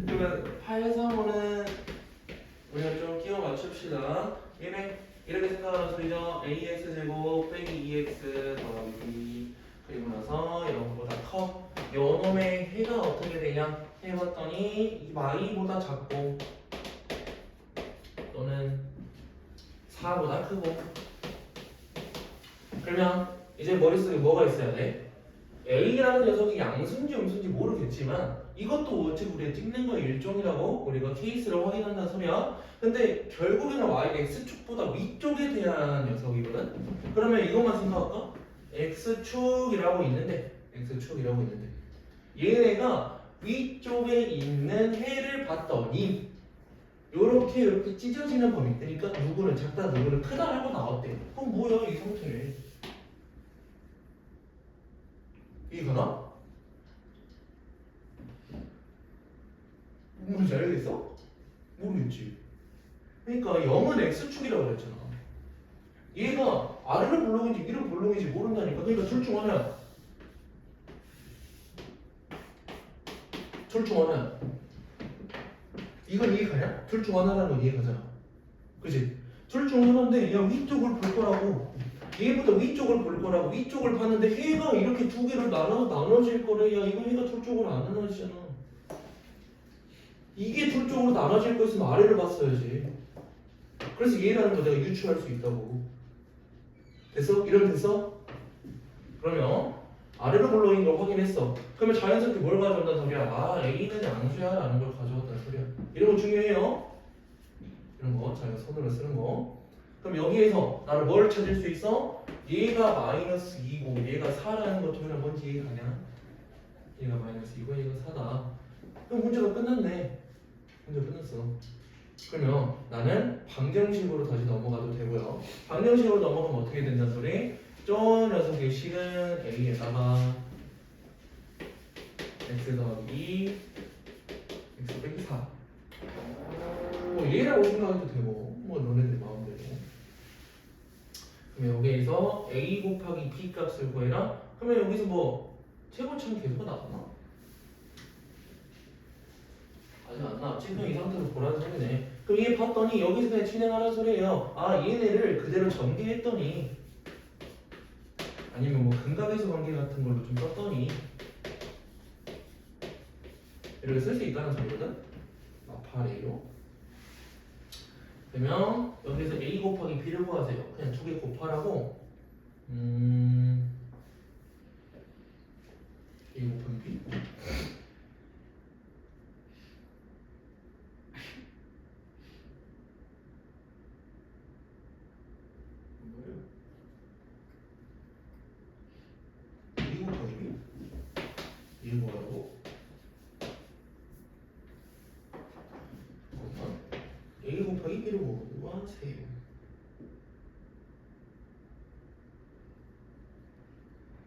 S2: 그러면 835는 우리가 좀 끼워 맞춥시다. 얘네 이렇게 생각하는 소리죠. ax제곱 빼기 2x 더하기 b 그리고 나서 0보다 커. 요놈의 해가 어떻게 되냐 해봤더니 이 y보다 작고 또는 4보다 크고. 그러면 이제 머릿속에 뭐가 있어야 돼? A라는 녀석이 양수인지 음수인지 모르겠지만 이것도 어차피 우리가 찍는 거의 일종이라고 우리가 케이스를 확인한다는 소리야. 근데 결국에는 Y가 X축보다 위쪽에 대한 녀석이거든. 그러면 이것만 생각할까? X축이라고 있는데 얘네가 위쪽에 있는 해를 봤더니 요렇게 이렇게 찢어지는 범위. 그러니까 누구는 작다 누구는 크다 하고 나왔대. 그럼 뭐야 이 상태? 이거나? 뭔지 알겠어? 모르겠지. 그러니까 0은 X축이라고 그랬잖아. 얘가 아래로 볼록인지 위로 볼록인지 모른다니까. 그러니까 둘 중 하나야. 둘 중 하나야. 이건 이해가냐? 둘 중 하나라는 건 이해가잖아. 그치? 둘 중 하나인데 야 위쪽을 볼 거라고. 얘보다 위쪽을 볼 거라고. 위쪽을 봤는데 해가 이렇게 두 개로 나눠질 거래. 야 이거 해가 둘 쪽으로 안 나눠지잖아. 이게 둘 쪽으로 나눠질 거였으면 아래를 봤어야지. 그래서 얘라는 거 내가 유추할 수 있다고. 됐어? 이러면 됐어? 그러면 아래로 불러인 걸 확인했어. 그러면 자연스럽게 뭘 가져온다는 소리야? 아 A는 양수야 라는 걸 가져왔다는 소리야. 이런 거 중요해요. 이런 거 자기가 손으로 쓰는 거. 그럼 여기에서 나는 뭘 찾을 수 있어? 얘가 마이너스 2고 얘가 4라는 거 도현아 뭔지 이해가냐? 얘가 마이너스 2고 얘가 4다. 그럼 문제가 끝났네. 문제 끝났어. 그러면 나는 방정식으로 다시 넘어가도 되고요. 방정식으로 넘어가면 어떻게 된다는 소리? 저 녀석의 식은 A에다가 x 더하기 2 x 빼기 4 뭐 얘라고 생각해도 되고 뭐 너네들 마음대로. 그러면 여기에서 A 곱하기 B 값을 구해라. 그러면 여기서 뭐 최고점 계수가 나왔나? 아직 안 나왔지? 그냥 이 상태로 보라는 소리네. 그럼 얘 봤더니 여기서 그냥 진행하라는 소리예요. 아 얘네를 그대로 전개했더니 아니면 뭐 근각에서 관계 같은 걸로 좀 썼더니 이렇게 쓸 수 있다는 소리거든? 마파 A로. 그러면 여기서 A 곱하기 B를 구하세요. 그냥 두 개 곱하라고. A 곱하기 B. 뭐예요? A 곱하기 B? 이게 뭐라고? A 곱하기 B를 구하세요.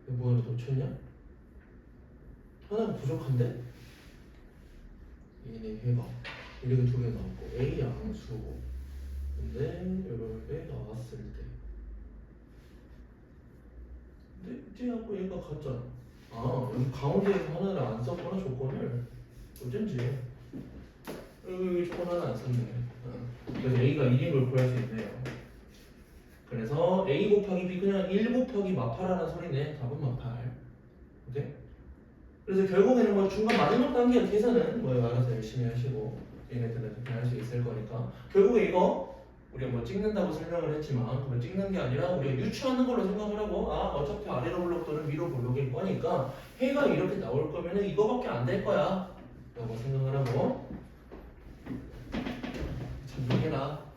S2: 이거 뭐 하나 놓쳤냐? 하나가 부족한데? 얘네 해봐. 이렇게 두 개 나왔고 A 양수고 근데 이렇게 나왔을 때 근데 이제 하고 얘가 같잖아. 아 여기 가운데에서 하나를 안 썼거나 조건을 어쩐지 여기 조건 하나 안 썼네. 그래서 A가 1인 걸 구할 수 있네요. 그래서 A 곱하기 B 그냥 1 곱하기 마파라는 소리네. 답은 마팔. 오케이? 그래서 결국에는 뭐 중간 마지막 단계 계산은 뭐 알아서 열심히 하시고 얘네들은 그렇게 할 수 있을 거니까 결국에 이거 우리가 뭐 찍는다고 설명을 했지만 그걸 찍는 게 아니라 우리가 유추하는 걸로 생각을 하고 아 어차피 아래로 블록 또는 위로 블록일 거니까 해가 이렇게 나올 거면은 이거밖에 안 될 거야 라고 생각을 하고 참고해라.